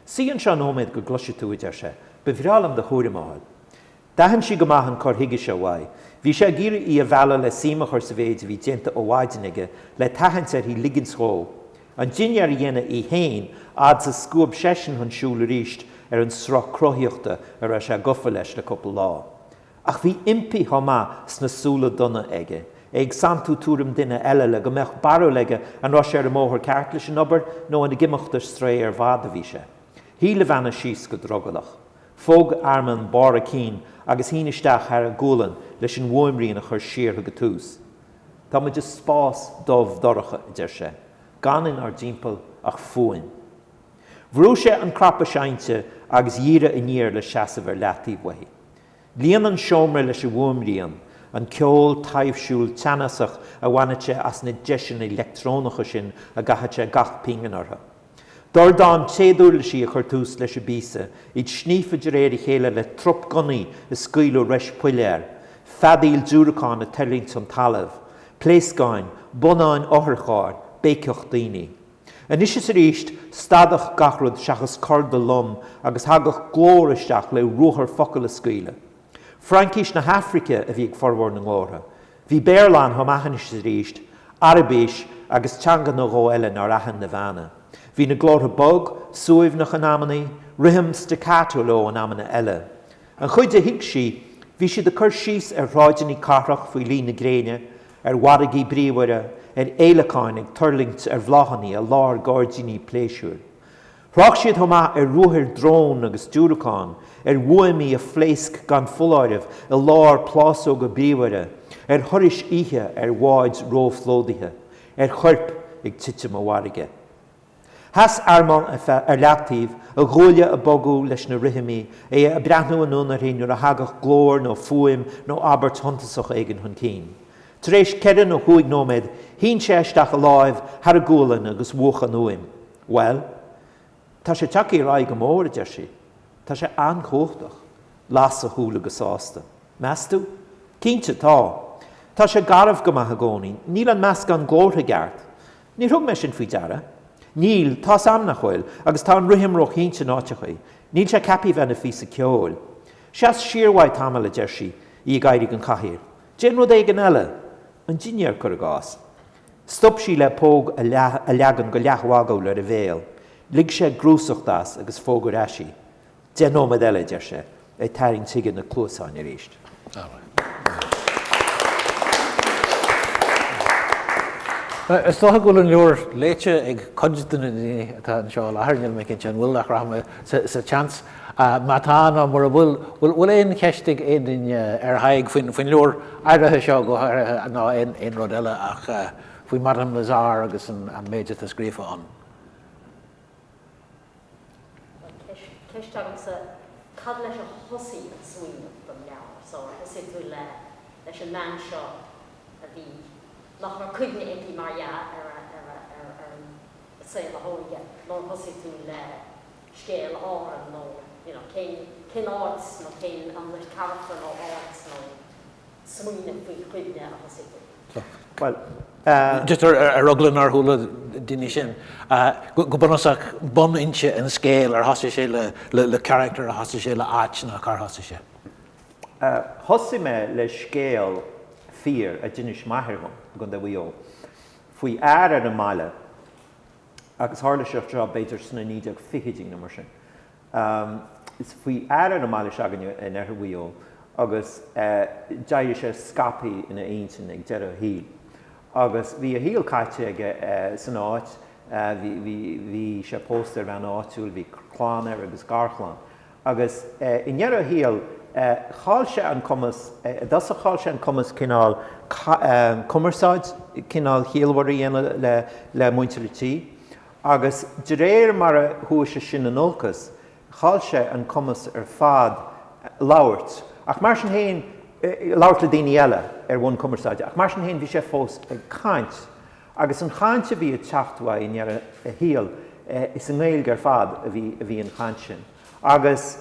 Sían se nóméid go gloise tú idir sé, bhrealam de chúramáil. Dahan si go maithan corthaige se bhaid. Bhí sé gíre í a bheala le síma chuir sa bhéid bhí dénta ó bhaidinige le tahan ar hí ligan sró. An dinnéiríanna í héin ad sa scúb sesin chun siúla ríist ar an srach crothaíochta ar a sé gofa leis le coppla lá. Ach bhí impi thomá sna súla donna aige. Ag samtú túram duine eile le go meach barú leige an rá sé ar móthir ceart leis an obair nó an gimimeachtar stré ar bhada bhí sé. Hí le bheanna síos go drogadach. Fóg Armán bara cín agus hí isteach ar a gúlan leis an bhuaimríon a chur siar go tús. Tá muid is spás dómh doracha idir sé, ganin ar dímpel ach fuin. Bhrú sé an crappa seinte agus dhíre i níor le seasamhar leataí bhaí. Líon an seomra leis a bhuaimríon, an ceol taobhsúil teanasach a bhainite as na deisian electrónacha sin a gaithate gach pingan ortha. Dor dáin téadúil sí a chur tús leis a bísa, iad snífa de réir chéile le trop gonaí i scaoilú reis puiléir, fadaíl dúracán a Terlington talamh, pléiscáin, bonáin otharcháir, béceocht daoine. An is is ríist stadach gachrúd seachas corda lom agus hagach glóiristeach le ruthar focail a scaoile. Frankis na Hafrica a bhí ag forhór na ngláirtha. Bhí Béarlán thomachanis is ríist, Arabéis agus teanga nó gó eile nar ahan na bheanna. Bhí na glóirtha bog, suaimhnach an amanaí, rithim staccato lo an amana eile. An chuid a hiic sí Bhí siad a chur síos ráideanna carrach faoi lína gréine waragaí bríomhara éilacáin ag turlingt bhlachannaí a lár gáirdaoiní pléisiúr. Thrág siad thomá ruthir drón agus dúracáin bhuaimí a phléasc gan fulláirih a lár plásó go bríomhara thuris ihe bháid róflódaithe chorp ag tiite mo warige. Has armán leachtaíh a ghóile a bogú leis na rithimí a breathnú anún a réú a hagach glór nó fuaim nó abart thuntasach éigen chun cín. Taréis cean ó chuig nóméid, hín séisteach a láimh har a gúlan agus bhuacha nuaim. Well, tá sé takeí ráig go mór a deir sí. Tá sé anchóchtach, las a thúla go sásta. Meastú? Cínte tá. Tá sé garmh go maith agónaí, níl an measc an glórtha geart. Ní thug me sin faoi deara. Níl tá sam nach chuil, agus tá an rithimroch hínte nátechaí. Níl sé capi bheith na físa ceol. Seas siarhhaid tamala deir sí í gairig an chathaoir. Déan rud éigen eile, an dinear chur a gás. Stop sí le póg a leagan go leathhágáil le a bhéal. Lig sé grúsachtas agus fógur eisi. Déan nómad eile deir sé, tairn tuige na clúsáin a ríist. Is tócha go an leor léite ag codúna atá an seo láthirneil me cin sin bhfuil nach rahma sa chance. Má tá ná mar bhfuil éon ceistigh éon ar haig faoin leor airithe seo go ná éon rud eile ach faoi Madame Lazare agus an méide a scrífa an. Ceistagam sa cad leis a thosaí an suoine don leabhar, so thosaí tú leis an man seo a bhí nach mar cuimne éí mar sé le hóige, nó thosaí tú le scéal áran nó cén áit nó cén an le charachtar nó áit nó smuoine faoi cuimne a thosaí tú. Well, just ar ruglan ar thula duine sin. Go bunasach bun inse an scéal ar thosa sé le character a thosa sé le áit na car thosa sé. Thosaí me le scéal fíor a duine maithir gon de bhuió. Faoi air ar an máile, agus tharla seach seo beidir sna níideag fichiding na mar sin. Is faoi air ar an máile seagan in ar bhuió, agus deir sé scapaí ina aontain ag deir a híl. Agus bhí a híl caite ag san áit, bhí sé póstar bhean áitiúil, bhí chlánair agus garchláin. Agus in deir a híl, cháil sé an cumas, das a cháil sé an cumas cinál cumarsáid, cinál híalhharí le muinteartí. Agus de réir mar a thuais sé sin an olcas, cháil sé an cumas ar fad labhairt. Ach mar sin héin, labhairt le daoine eile ar bhain cumarsáide. Ach mar sin héin bhí sé fós ag caint. Agus an chainte bhí a teachtha in ar a híal, is an Gaeilge ar fad a bhí an chaint sin. Agus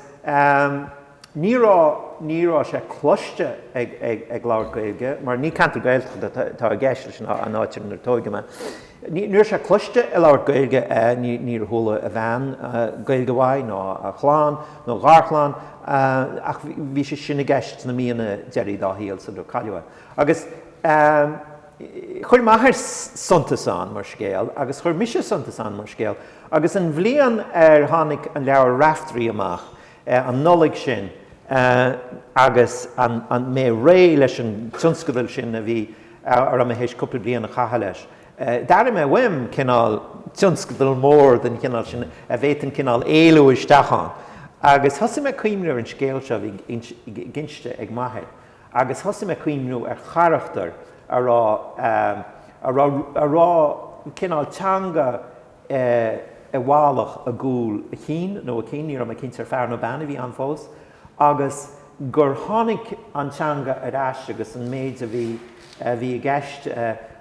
nírá sé cloiste ag Leabhar Gaeilge, mar ní cantar Gaeilge tá a gceist leis an áitir ar tóige me. Níor sé cloiste i Leabhar Gaeilge ní thula a bhean Gaeilge bhaid nó a chláán nó gharchláán ach bhí sé sinna gceist na míana deirí dá híal sa do caiile. Agus chuir maithir suntasán mar scéal, agus chuir mise suntasán mar scéal, agus an bhliain ar tháinig an Leabhar Raftearaí amach an nollaigh sin agus an mé ré leis an tionscadal sin a bhí ar am hééis cúpla bliana a chatha leis. Dar mé bhuim cinál tionscadal mór den cinál sin a bhétain cinál éalú isteachán. Agus thosaí me cuimniú an scéal seo bhí ginste ag maithir. Agus thosaí me cuimniú ar charachtar ará cinál teanga a bhálach a gúil a chin nó a chin ar a cinint ar fear nó banna bhí an fós. Agus gur tháinig an teanga ar ais agus an méid a bhí a gceist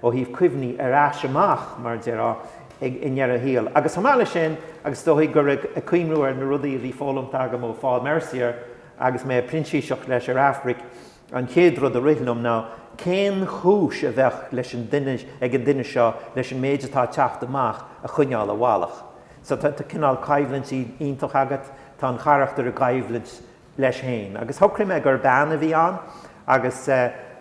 ó híomh cuimhní ar ais amach mar deará in ar a híal. Agus hamála sin, agus dóigh gur a cuimniú ar na rudaí a bhí fólamtá go mó fáil merciar agus mé prinsíiseach leis ar Afric an chéad rud a rihnum ná cén chúis a bheith leis an duine ag an duine seo leis an méid atá teacht amach a chuineáil a bhálach. So tá cinál caibhlint ionintach agat tá an charachtar a caibhlint leis héin. Agus thocraí me gur banna bhí an, agus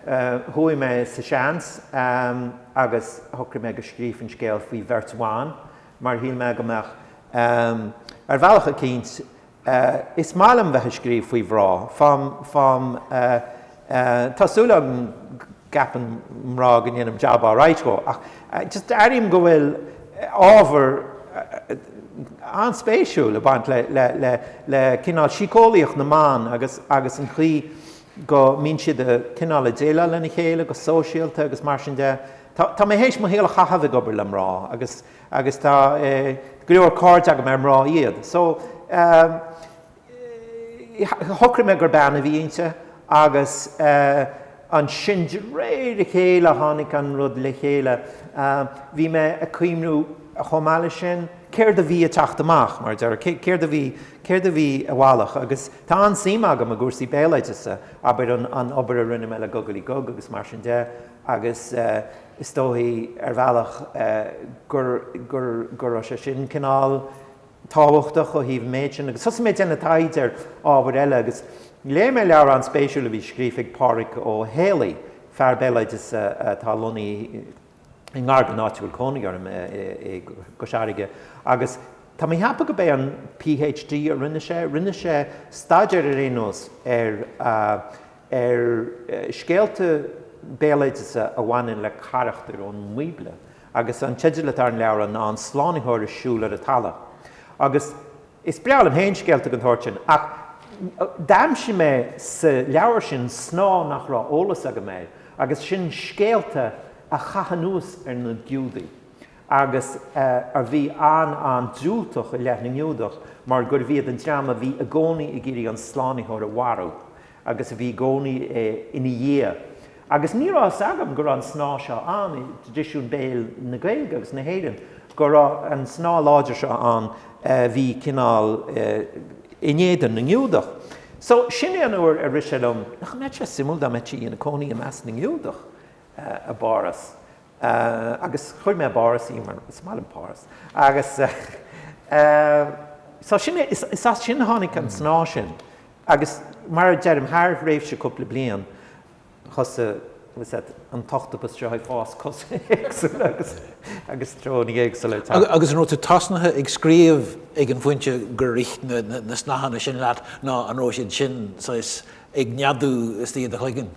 thuaigh me sa seans, agus thocraí me go scríomh an scéal faoi bheirt mháin, mar híl me go meach ar bhealach a cinnt is málam bheith scríomh faoi bhrá, tásúla an gapan mrá gan dhéanam job áráit go, ach just airim go bhfuil ábhar an spéisiú le baint le cinál sicólaíoch na man agus an chlí go mín siad a cinál le déile lena chéile go sóisialta agus mar sin de. Tá mé hééis mo héal chahabh gobar le mrá agus tá goúir cáirte aga mar mrá iad. So thucra me gur banna bhíonte agus an sin réad chéile tháinig an rud le chéile. Bhí me a cuimnú a chomáile sin, céir a bhí a teach amach mar dear céir a bhí a bhálach agus tá an sim agam a gúsaí béalaidesa aber an obair a rinne me le gogaí gog agus mar sin de agus is dóthaí ar bhealach gur sé sin cinál táhachtach ó híomh méid sin agus sus méid déna taidir ábhar eile agus lé mé leabhar an spéisiúla bhí scríomh páric ó Fhéile fear béalaidesa tá lonaí in gargan náitiúil cónagarm go seaige agus tá mé heappa go bé an PhD a rinne sé staidir a rénos scéalta béalaidesa a bhhain le charachtar ón muoble agus an teidirlatar an leabhar an sláinithóir siúla a talla. Agus is breall an héin scéalta an thortin ach dáimsi mé sa leabhar sin sná nach rá ólas aga mé agus sin scéalta a chahanús ar na giúdaí. Agus ar bhí an dúltach a leith na ngiúdach mar gur bhíad an drama bhí a gcónaí i gcírí an sláinithóir a warú agus a bhí gcónaí ina dhé. Agus ní rá agam gur an sná seo an tradiisiún béal na Gaeilge agus na héireann gur an sná láidir seo an bhí cinál inéan na ngiúdach. So sin an uair a riselum nach net sé simúlda metí ina cónaí a meas na ngiúdach a baras. Agus chuir mé baras í mar is málam páras. Agus so sin is sin tháinig an sná sin. Agus mar dearm thar réimh se cúpla bliain chus an tochtapas seo fás cos agus trónig éagsúla. Agus an rota tasnathe ag scríomh ag an bhainte gur richt na snachanna sin leat ná an róisiad sin ag neadú is tíad a chligan.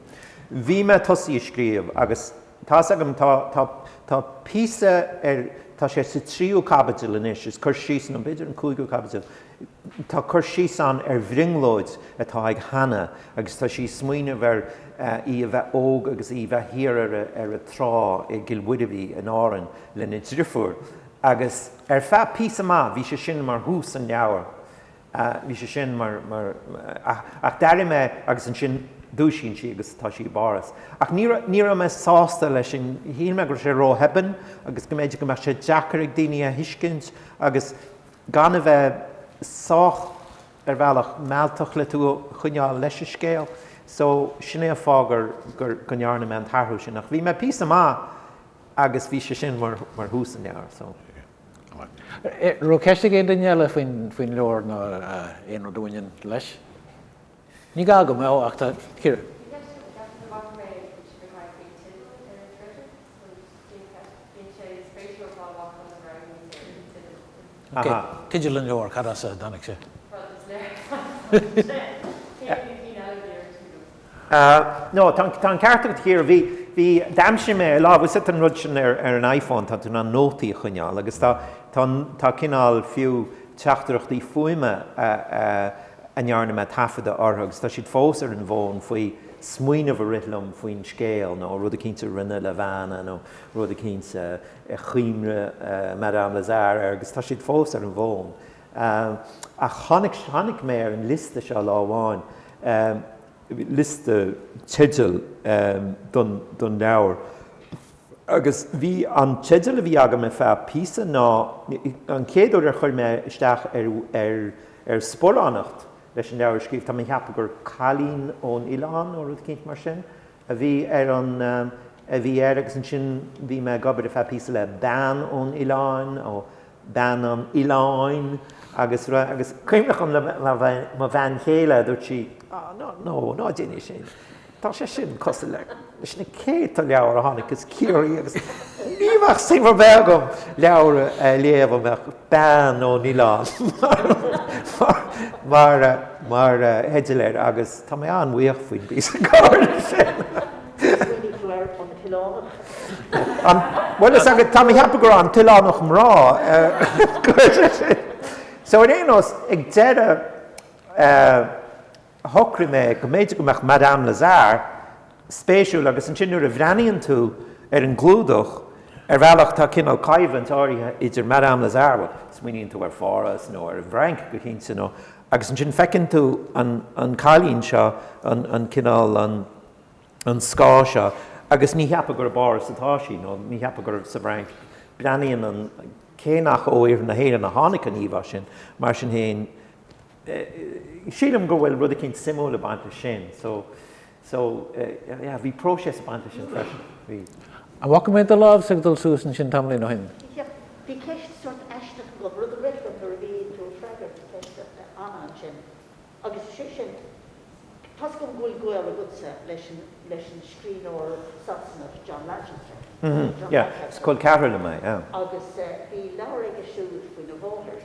Bhí me tosaí scríomh agus tá agam tá písa tá sé sa tríú capital inis is chur síos an beidir an 5 capital. Tá chur síos an bhringlóid atá ag hana agus tá sí smuoine bhar í a bheith óg agus í bheith hir ar a trá i gilhuidahí an áran le na ddrifúr. Agus ar fe písa má bhí sé sin mar hús an leabhar. Bhí sé sin mar ach dairime me agus an sin dúisín si agus tá sí baras. Ach ní me sásta leis sin hí me gur sé ró heban agus go méidir go mar sé deachar ag daoine a hiiscint agus gan a bheith sách ar bhealach mealtach le tú chuneáil leis a scéal. So sinné a fágur gur gonearna me an tarthú sin ach bhí me pí má agus bhí sé sin mar hús an leabhar. Ro ceiste é daile faoin leor ná éon Duine leis. Ní gá go mé ach tá círe. Cidir le leor cadá a dánig sé. No, tá ceartach tíir bhí daimse mé lábh sit an rud sin ar an iPhone tá tú an nótaí chuneáil agus tá cinál fiú teachtarachtaí fuime anhearna me tafada orthagus tá siad fós ar an bhin faoi smuoineh ritlam faoin scéal nó rud a cinnte rinne le bhana nó rud a cinnte chuimre Madame Lazare agus tá siad fós ar an bhin. A chanig mé ar an liste se láháin liste teideal don leabhar. Agus bhí an teideal a bhí agam me fe písa ná an céadúir chuir me isteach ar sporánnacht leis an leabhar scríomh tá mé heappa gur chalín ón Ileán ó rud cinnt mar sin. A bhí agus an sin bhí me gobar a fe písa le ban ón Ileán ó ban an Ileáin agus cuimlech an le bhean chéile dúirt si nó déine sin. Tá sé sin costa le leis na céad leabhar a tháinig gus cíirí agus níomhah sin mar bheagam leabhar léamh ban ón Ileán. mar heidir agus tá mé an bhuioch faoin bí a gáir sin. Well is agad tá mé heappa gur an ildánach mrá. So in éonos ag deire thocra mé go méidir go meach Madame Lazare spéisiúil agus an sinúr a bhreaníonn tú an glúdach bhealach tá cinál caibhaint áirithe idir Madame Lazare smaoiníonn tú ar fóras nó ar bhreanc go chénsa nó agus an sin fecinn tú an cailín seo an cinál an scá seo agus ní heappa gur bar satá sí nó ní heappa gur sa bhreanc breaníonn an cénach óir na héad na tháinig an íomh sin mar sin héin sílam go bhfuil rud a cinn simúla bainte sin so bhí próses bainte sin freisin. A bhacha mé do lámh sa dul sús sin tamlaí nó hin? Bhí ceist sort eisteach go rud a rifa ar bhí tú freigar ceist anna sin. Agus sin tas go bhfuil goil a gutsa leis an scríbhneoir Sasanna John Lanchester. It's called Comhrá Le Cathal. Agus bhí leabhar ag siúil faoin na bhóthir.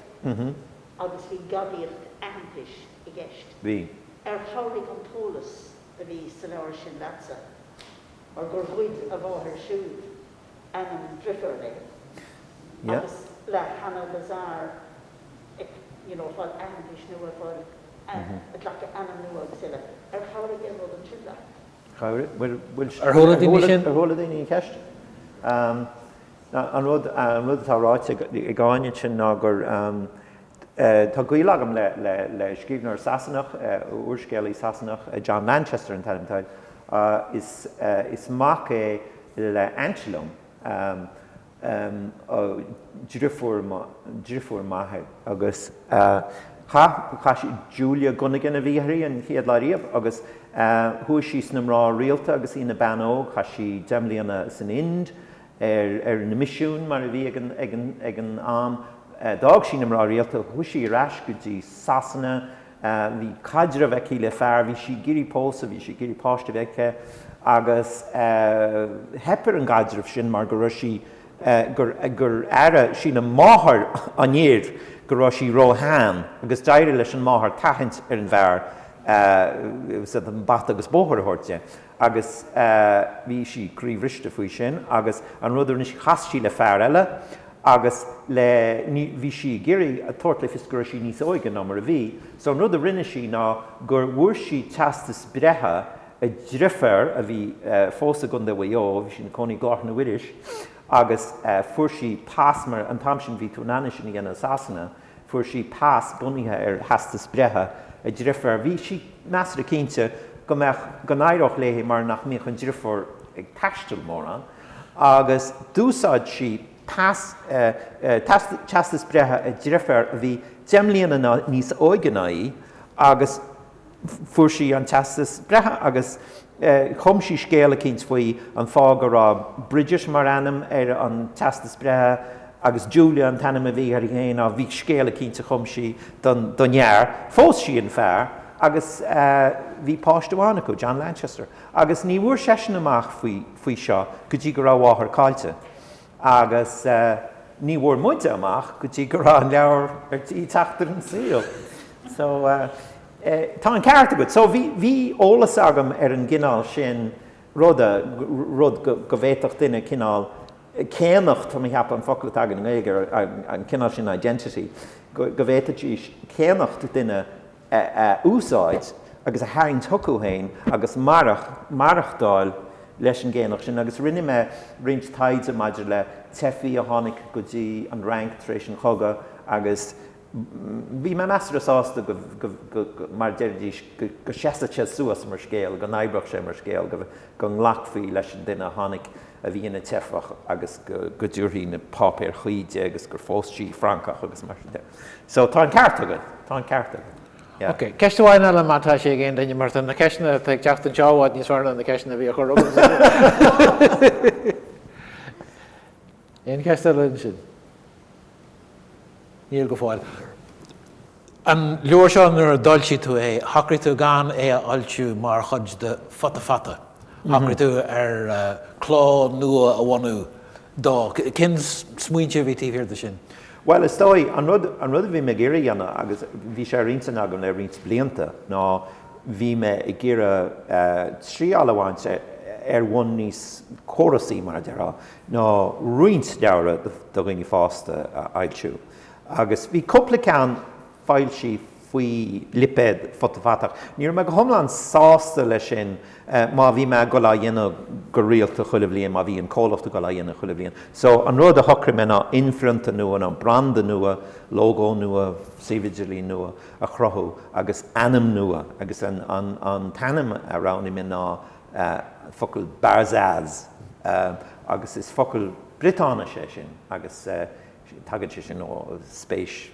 Agus bhí gadíocht ahantais I gceist. Bhí. Tháinig an tólas a bhí san leabhar sin leatsa. Or gur bhuid a bhóthir siúil an drifar le. Agus le Madame Lazare, fáil ahantais nua fáil like anna nua agus ile. Tháinig an rud an siúla. Ar thóla daoine sin? Ar thóla daoine ceist. An rud atá ráite I gáine sin ná gur tá gaoil agam le scríbhneoir Sasanach, úrscéalaí Sasanach, John Lanchester an taimtáil, is mac le Antelum ddrifuair maithe agus cha Julia Gunnagáin a bhíthairí an chiad láiríomh agus thuair sí sna mrá rialta agus ina banó cha sí deimlíonna san Ind na misiún mar a bhí ag an am dág sí na mrá rialta thuair sí ras go dtí Sasanna bhí caidre bheith le fearr bhí sí gurí pósa bhí sí gurí páiste bheice agus hepar an gaidirh sin mar go sí gur aire sí na máthair anéir go raibh sí róthain agus daire leis an máthair taithint ar an bhearr an bat agus bóthir thuirte agus bhí sí críomhrichte faoi sin agus an ruidir ní chas sí le fearr eile agus bhí sí géirí a tuairt le fisgur sí níos óige ná mar a bhí, so an rud a rinne sí ná gur bhuair sí teastas brethe a ddrifer a bhí fósa gunda bhío, bhí sin coní gláth na bhuiris, agus fuair sí pásmar an tam sin bhí túnana sin gana Sasanna, fuair sí pás bunithe ar heastas brethe a ddrifer. Bhí sí measar a cínte go náireach léhé mar nach míoch an ddrifer ag taistil mór an, agus dúsáid sí teastas brethe a ddrifer a bhí deimlíonna níos óigenaí agus fuair sí an teastas brethe agus chum sí scéala cinnt faoi an fá go rá Bridges mar annam ar an teastas brethe agus Julia an tanam a bhí ar héin a bhí scéala cinnte chum sí don near, fós sí an fearr agus bhí páisteána go John Lanchester agus ní bhuair sesin amach faoi seo go dtí go rá bháthair cáilte agus ní bhuair muide amach go dtí go rá an leabhar ar tí teachtar an síl. So tá an ceart agat. So bhí ólas agam ar an gcineál sin rud go bhhéiteach duine cinál céannach tá heap an focail agan an éigear an cinál sin identity go bhhéite céannach duine úsáid agus a haing tucú hain agus marachtáil leis an ggéanach sin agus rinne me rint taide maidir le tefií a tháinig go dtí an rank trééis an choga agus bhí me meastar asásta mar deirdís go seaiste suas mar scéal go naibrach sé mar scéal go nglachfaí leis an duine tháinig a bhí ina tefach agus go dúirí na pápéir chuide agus gur fóstí Francach agus mar sin. So tá an ceart agad, tá an ceart agad. Ok, ceistehhain eile mátá sé géon daine mar na ceisna ag teach an teáháid níos fearna na ceisna bhí chu rugam. Éon ceiste linn sin. Níl go fáil. An leor seo nuair a dultí tú thacraí tú gan ailtiú mar chuid de fata. Thacraí tú ar chlá nua a bhainú dá. Cin smuointe bhí tíhir de sin. Well, is dói an rud bhí me géire dhéanana agus bhí sé rianta agam le riint blianta ná bhí me I géire trí alháinte bhain níos chorasaí mar dearrá ná riint deara do ghaoine fásta ailsiú. Agus bhí coppla ceann fáilsí faoi lipéad fotofatach. Níor me go thomlan sásta lei sin má bhí me go le dhéanana go rialta chuile blion, má bhí an cólaachta go le dhéanana chuile blion. So an rud a thocra me ná infranta nua, ná branda nua, logo nua, sívigilí nua, a chrothú, agus anam nua, agus an tanam arána me ná focail barzaz, agus is focail Britáine sé sin, agus tagad sé sin ó spéis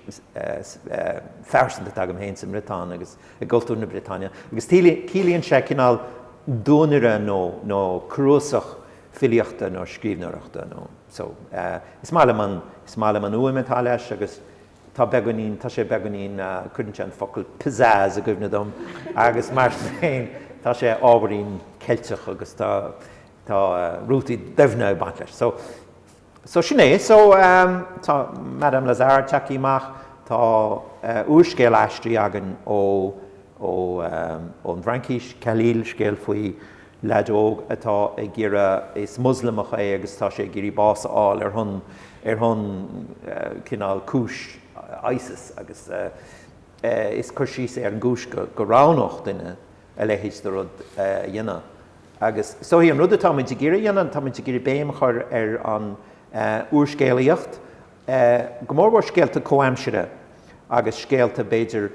fearsanta tagam héin sa Britáine agus I gcultúr na Britáine. Agus cílíonn sé cinál dúnire nó cruasach filiochta nó scríbhneoireachta nó. So is mála man uaimtá leis agus tá sé beganín chuann an focail pizzazz a gcuimhne dom agus mar féin tá sé ábharín ceilteach agus tá rútaí deimhne bant leis. So sinné, tá Madame Lazare teací amach tá úrscéalaí agan ó an Frankis Khalil scéal faoi ledóg atá ag gcéire is muslimach agus tá sé géirí básáil ar thun cinál cúis ISIS agus is chuir síos ar an gúis go ránach duine a leithís do rud dhéanana. Agus so hí an rud atá muid géire dhéanana, tá muid géirí béim chuir ar an úrscéalaíocht, go mór bhór scéalta comhaimsire agus scéalta beidir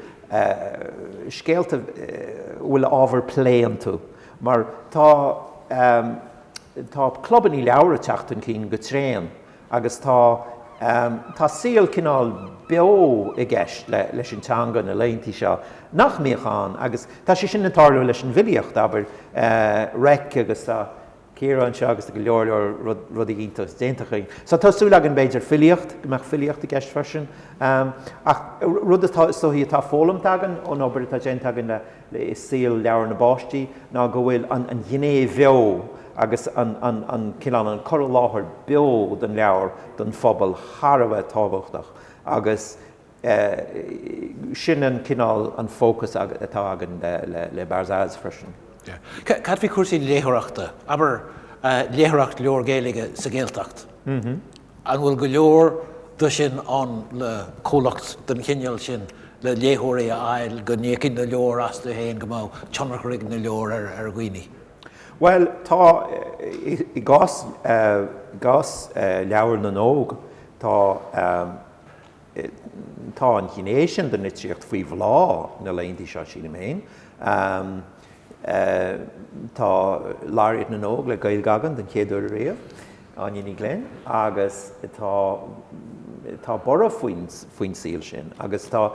scéalta bhfuil ábhar pléan tú. Mar tá clubbaní leabhar teachtain cín go tréan agus tá síl cinál beo I gceist leis an teanga na léontí seo nach míochán agus tá sé sin natáirú leis an bhilíocht aber rec agus tá céan seo agus go leor rudí íntas déantachain. So tású legan beidir filiocht, gomeach filiocht I gceist freisin. Ach rud hí tá fólam tagan ó nóbar tá déantagan le is síl leabhar na báistí ná go bhfuil an ghinné bheo agus an cinán an chor láthair beo den leabhar don phobal Harbheith tábhachtach agus sin an cinál an fócas atá agan le barzaz freisin. Cad bhí cuasaí léthireachta, aber léthireacht leabhar Gaeilge sa ggéaltacht. An bhfuil go leor do sin an le cólacht den cinneal sin le léthirí a ail go nécinn na leor as do héin go má tionarchaigh na leor ar ghuioine. Well, tá I gás leabhar na nóg tá an ghinné sin den nitríocht faoi bhlá na léontí seo sin am héin. Tá láiríad na nóg le Gaeilge agan den chéadúir riamh an Dhéanaí Glen agus tá borra faoin síl sin agus tá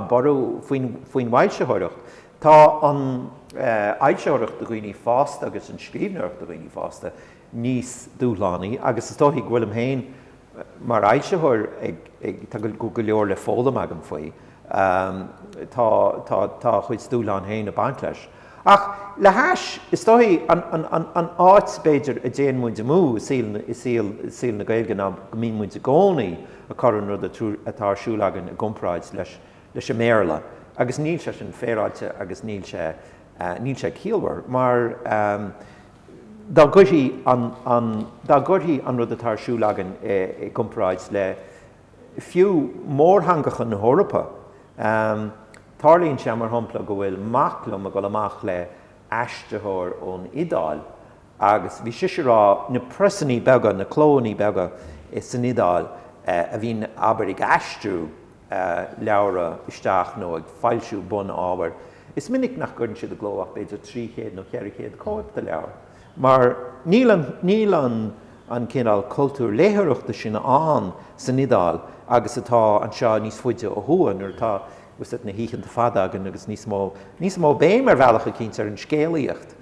borra faoin mhailseoireacht. Tá an ailseoireacht do ghaoine fásta agus an scríbhneoireacht do ghaoine fásta níos dúlánaí agus is tóthaigh bhfuil am héin mar ailseoir tá go leor le fólam agam faoi. Tá chuid dúlán héin a baint leis. Ach le háis is tóthaigh an áit beidir a déan muinte mú síl na Gaeilge ná go mín muinte gcónaí a churann rud atá agan a gCOMHRÁid leis a méarla. Agus níl sé sin féráilte agus níl sé cíalhar, mar dá gcuirtí an rud atá siúlagan I gCOMHRÁid le fiú mórthangachan na Eorpa. Tarlíonn sé mar thompla go bhfuil maclam a go amach le aisteoir ón idáil agus bhí siserá na prasaní beaga na clónaí beaga is san idáil a bhín aber ag aisteú leabhar isteach nó ag fáilsiú bun ábhar. Is minic nach gcuireann siad a glóach beidir 300 nó 400 cóip de leabhar. Mar níl an cinál cultúr léthireachta sin an san idáil agus atá an seo níos fuide ó thuan nuair tá was na híchann fada agan agus níos mó béim ar bhealach a cinnt ar an scéalaíocht.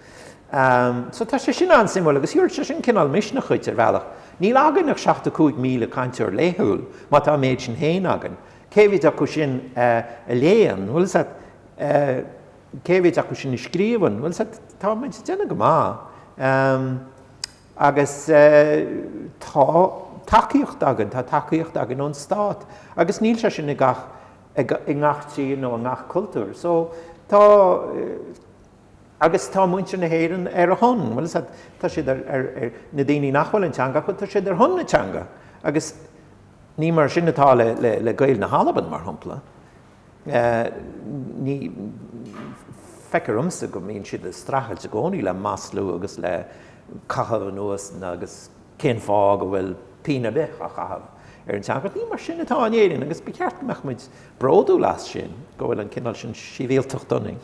So tá sé sin an simú agus dúirt sé sin cinál misna chuid ar bhealach. Níl agan nach 75,000 caintear léthúil má tá méid sin héin agan. Céhid acu sin a léan, bhfuil céhid acu sin I scríbhan, bhfuil tá méid déna go má. Agus takeíocht agan ón stát, agus níl se sin i ngachtíí nó ngach cultúr. So agus tá muintir na héireann ar a hon, well tá siad ar na daoine nachhfuil an teanga chu tá siad ar hon na teanga. Agus ní mar sin atá le gail na halaban mar thumpla. Ní feicir umsa go mbíonn siad a strachailte gcónaí le maslú agus le caitheamh nuas agus cén fá go bhfuil pína bith a chaitheamh ar an teanga. Ní mar sin atá an éireann agus ba ceart meach muid bródú las sin go bhfuil an cinál sin síbhéalteach donning.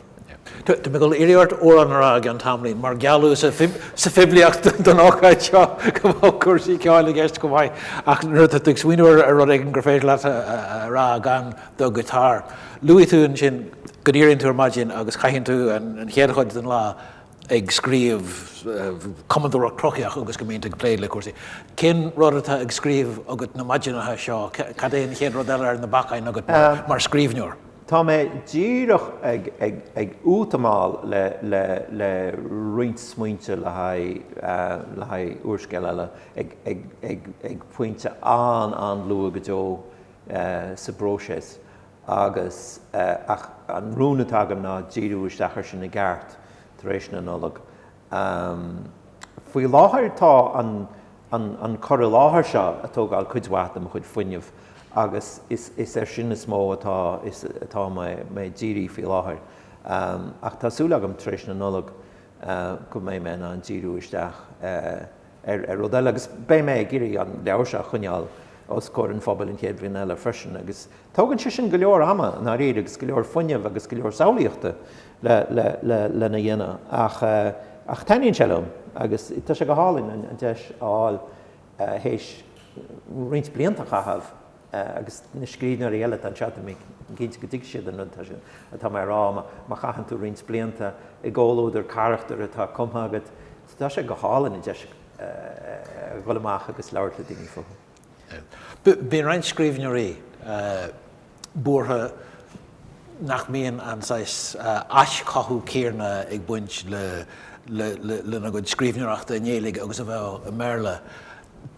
Tá mé go iríart óranrá an tamlaí mar gealú sa fibliacht don áchaid seo go bh cuasaí ceáil gceist go bhaid ach nuair a tuag swinúir a rud ag an gur féidir le rá gan do giotáir. Luí tú sin go dtíironn tú maidin agus caiithinn tú an chéadchuid den lá ag scríomh commodúach crochiach agus go mínta go pléad le cuasaí. Cén rud atá ag scríomh agat na maidinathe seo, cad é chéad rud eile ar na bacáin agat mar scríbhneoir? Tá mé díireach ag útamáil le roint smuointe le haid úrscéalaí ag pointe an lua go dó sa bróises agus ach an rúna agam ná díú isteachar sin na gceart tar éis na nullag. Faoi láthair tá an chur láthair seo atógáil chuidhhaat am chuid fuinneamh agus is sin is mó atá mé dírí faoi láthair. Ach tásúla agam tar éis na nullag go mé me an díú isteach ar rud eile agus bé mé gurí an leabhar seo chuneáil os cóir an phobal in chéad bhíon eile freisin agus tógann si sin go leor ama ná riad agus go leor fuinneamh agus go leor saolaíochta le na dhéine ach taíonn se lom agus tá sé go hálinn an deis áil héis roinnt blianta chahabh agus na scríbhneoirí eile an seaata mé cinnte go dtí siad an nutá sin atá mar rá má chaitheann tú roinnt blianta i ggóúidir charachtar atá cumthagad tá sé go hálinn i deis bhfuil amach agus leabhar le daoine fóga. Bhíonn roinnt scríbhneoirí buairtha nach mííon an aiscathú céarna ag buint le na go scríbhneoireachta néalaigh agus a bheith a méarla.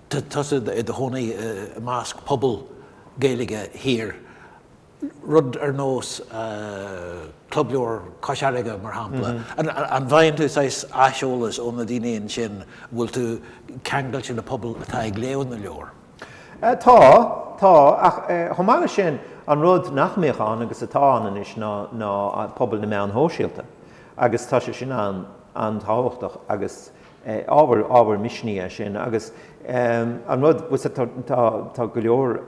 Tusa i do tháinig másc pobl Gaeilge hir rud ar nós clubleor caisearige mar hampla. An bhain tú aisiolalas ó na daoine sin bhfuil tú ceangail sin na pobl atá ag léann na leor. Tá ach thomáile sin an rud nachméachán agus atá is ná pobl na meán hóisialta agus tá sé sin an táhachtach agus ábhar misisní sin agus an rud tá go leor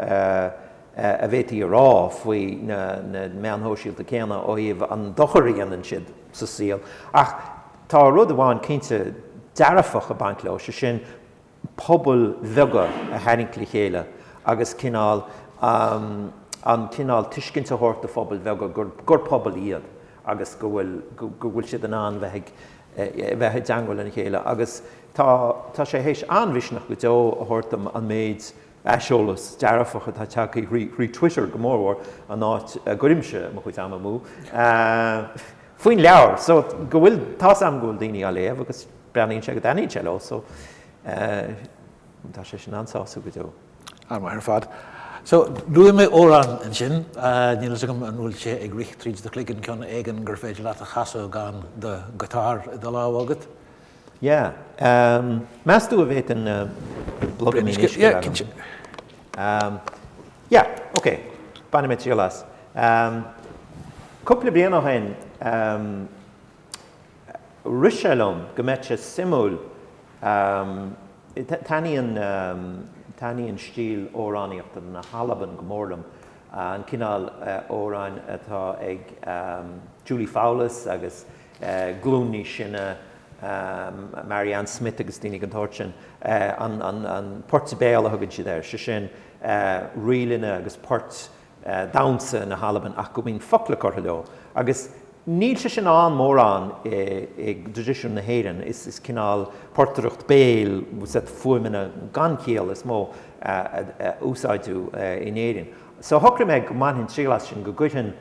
a bhétaí rá faoi na meán hóisialta céanna ó íomh an dochairí an siad sa síl ach tá rud amháin cinnte dearafach a banc le se sin pobl bheaga a haingla chéile agus cinál an cinál tuiscinnte thuirta phobal bheaga gur pobl iad agus go bhfuil siad an bheithe deangail in chéile agus tá sé hééis anmhisneach go deo a thuirtam an méid eisiolalas dearafacha tá teacha rí Twitter go mórhór an áit gorimse mo chuid am mú. Faoin leabhar, so go bhfuil tá am ghfuil daoine a léamh agus breanaíonn sé go daoine teile so tá sé sin ansáú go deo. Ar fad. So luaim mé órán an sin, níl gom an bhfuil sé ag rith tríd de cligan chun éigen gur féidir leat a chaú gan de giotáir i do lá agat? Yeah. Measú a bhéit an blogimíní. Yeah, OK. Banna mé tíolas. Cúpla bliana hain riselum go mbeidh sé simúl taíonn stíl óráníochta na halaban go mórlam an cinál óráin atá ag Julie Fowlis agus glúní sinna Marianne Smith agus daoine an tóirtin an Portbéal a thugann si there se sin rialanna agus port damsa na halaban ach go bhíonn focail cortha leo agus níl sé sin an mórán ag tradiisiún na héireann is cinál portaireacht béal set fuaimena gan céal is mó úsáidú in éireann. So thocra méid go maithinn trílas sin go gcuithinn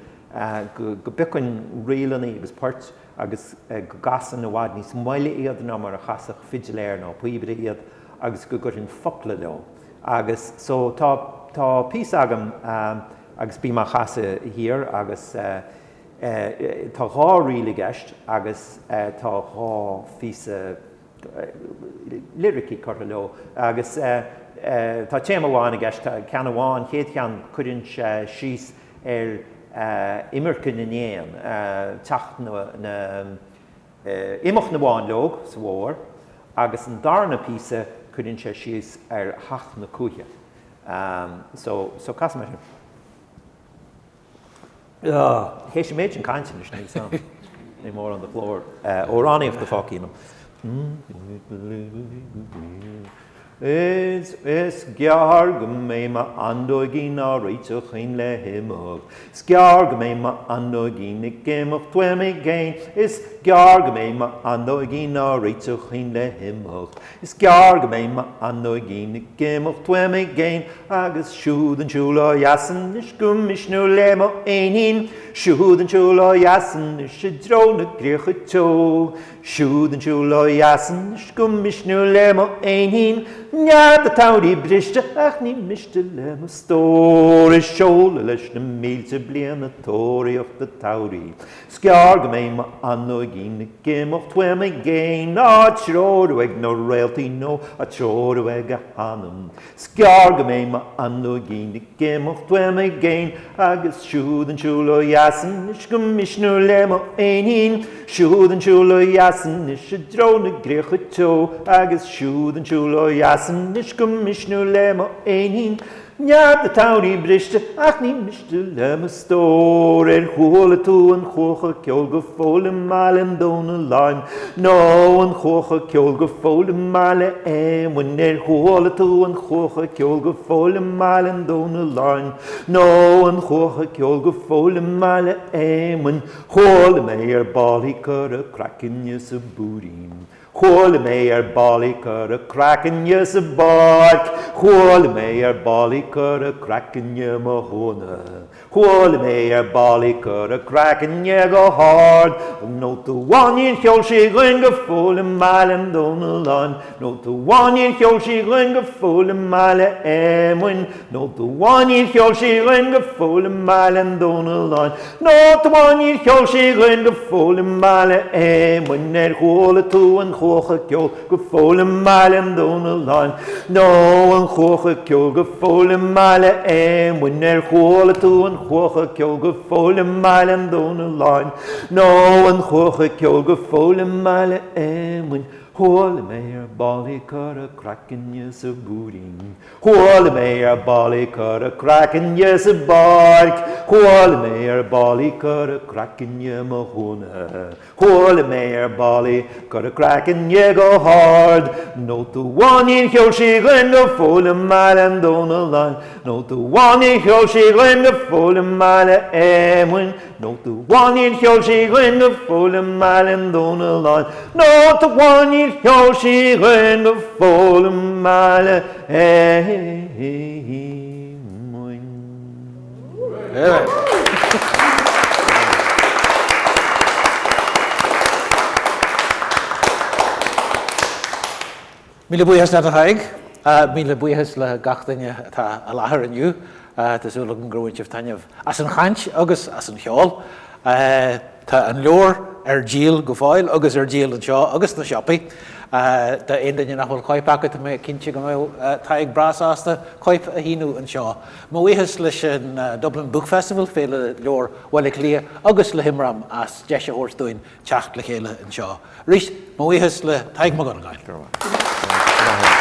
go bicinn rialanna agus port agus go gasan na bhád níos maile iad ná mar a chasach fidiléir ná puibre iad agus go gcuithinn focail leo agus so tá pís agam agus bí mar chaasa hir agus tá há ríla gceist agus tá há físa lyricí chuir leo agus tá téim amháin a gceist cean amháin chéad cean chuireann síos imirce na néan teach na imach na bháin leog sa bhór agus an darna písa chuireann síos heach na cúthe. So cas me hééis méid an caiinte ní mór on the floor óráníomh de fácíínam. Is gear go mé ma andóigí ná réiteach chin le himach. Is gear go mé ma andóigí na géimach tuaimi géin. Is gear go mé ma andóigí ná réiteach chin le himach. Is gear go mé ma andóigí na géimach tuaimi géin. Agus siúd an siúla jasan is gummisnú le mo éinin. Siúd an siúla jasan is sé dro na grécha tó. Siúd an siúla jasan is gummisnú le mo éinin. Nead a tawrí briste ach ní miste le mo stór is seola leis na mílte blian na tóiríocht a tawrí. Scear go mé ma anóigí na géimach tuaimi géin á tróirhag nó réaltaí nó a tróirhag a hanam. Scear go mé ma anóigí na géimach tuaimi géin agus siúd an siúla jasan is go misnú le mo éinin. Siúd an siúla jasan is sé dro na grécha tó agus siúd an siúla jasan is go misnú le mo éinin. Nead a tawrí briste ach ní miste le mo stór chuala tú an chócha ceol go fóla mála an dóna láin. nó an chócha ceol go fóla mála éimhain chuala tú an chócha ceol go fóla mála an dóna láin. nó an chócha ceol go fóla mála éimhain chuala mé bálaí chur a crackinne sa búrín. Chuala mé bálaí chur a crackinne sa barc. Chuala mé bálaí chur a crackinne mo hóna. Chuala mé bálaí chur a crackinne go hard. nó tú bhaíonn cheol sí ghain go fóla mála an dóna láin. nó tú bhaíonn cheol sí ghain go fóla mála éimhain. nó tú bhaíonn cheol sí ghain go fóla mála an dóna láin. nó tú bhaíonn cheol sí ghain go fóla mála éimhain chuala tú an chócha ceol go fóla mála an dóna láin. nó an chócha ceol go fóla mála éimhain chuala tú an chócha ceol go fóla mála an dóna láin. nó an chócha ceol go fóla mála éimhain chuala mé bálaí chur a crackinne sa búrín. Chuala mé bálaí chur a crackinne sa barc. Chuala mé bálaí chur a crackinne mo hóna. Chuala mé bálaí chur a crackinne go hard. nó tú bhaíonn cheol sí ghain go fóla mála an dóna láin. nó tú bhaíonn cheol sí ghain go fóla mála éimhain. nó tú bhaíonn cheol sí ghain go fóla mála an dóna láin. nó tú bhaíonn cheol sí ghain go fóla mála éimhain. Míle buíochas na Tadhg, míle buíochas le gach duine atá a láthair inniu, tásúla an gróinteamh tainneamh as an chaint agus as an cheol. Tá an leor díal go fáil agus díal an seo agus na siopaí. Tá aon duine nachfuil coip agat mé cinnte go mé taigh brasáasta coip a híú an seo. Má bhuíochas leis an Dublin Book Festival Fhéile Leabhar Átha Cliath agus le IMRAM as deise hórs dúin teacht le chéile an seo. Rís, má bhuíochas le Tadhg Mac Dhonnagáin.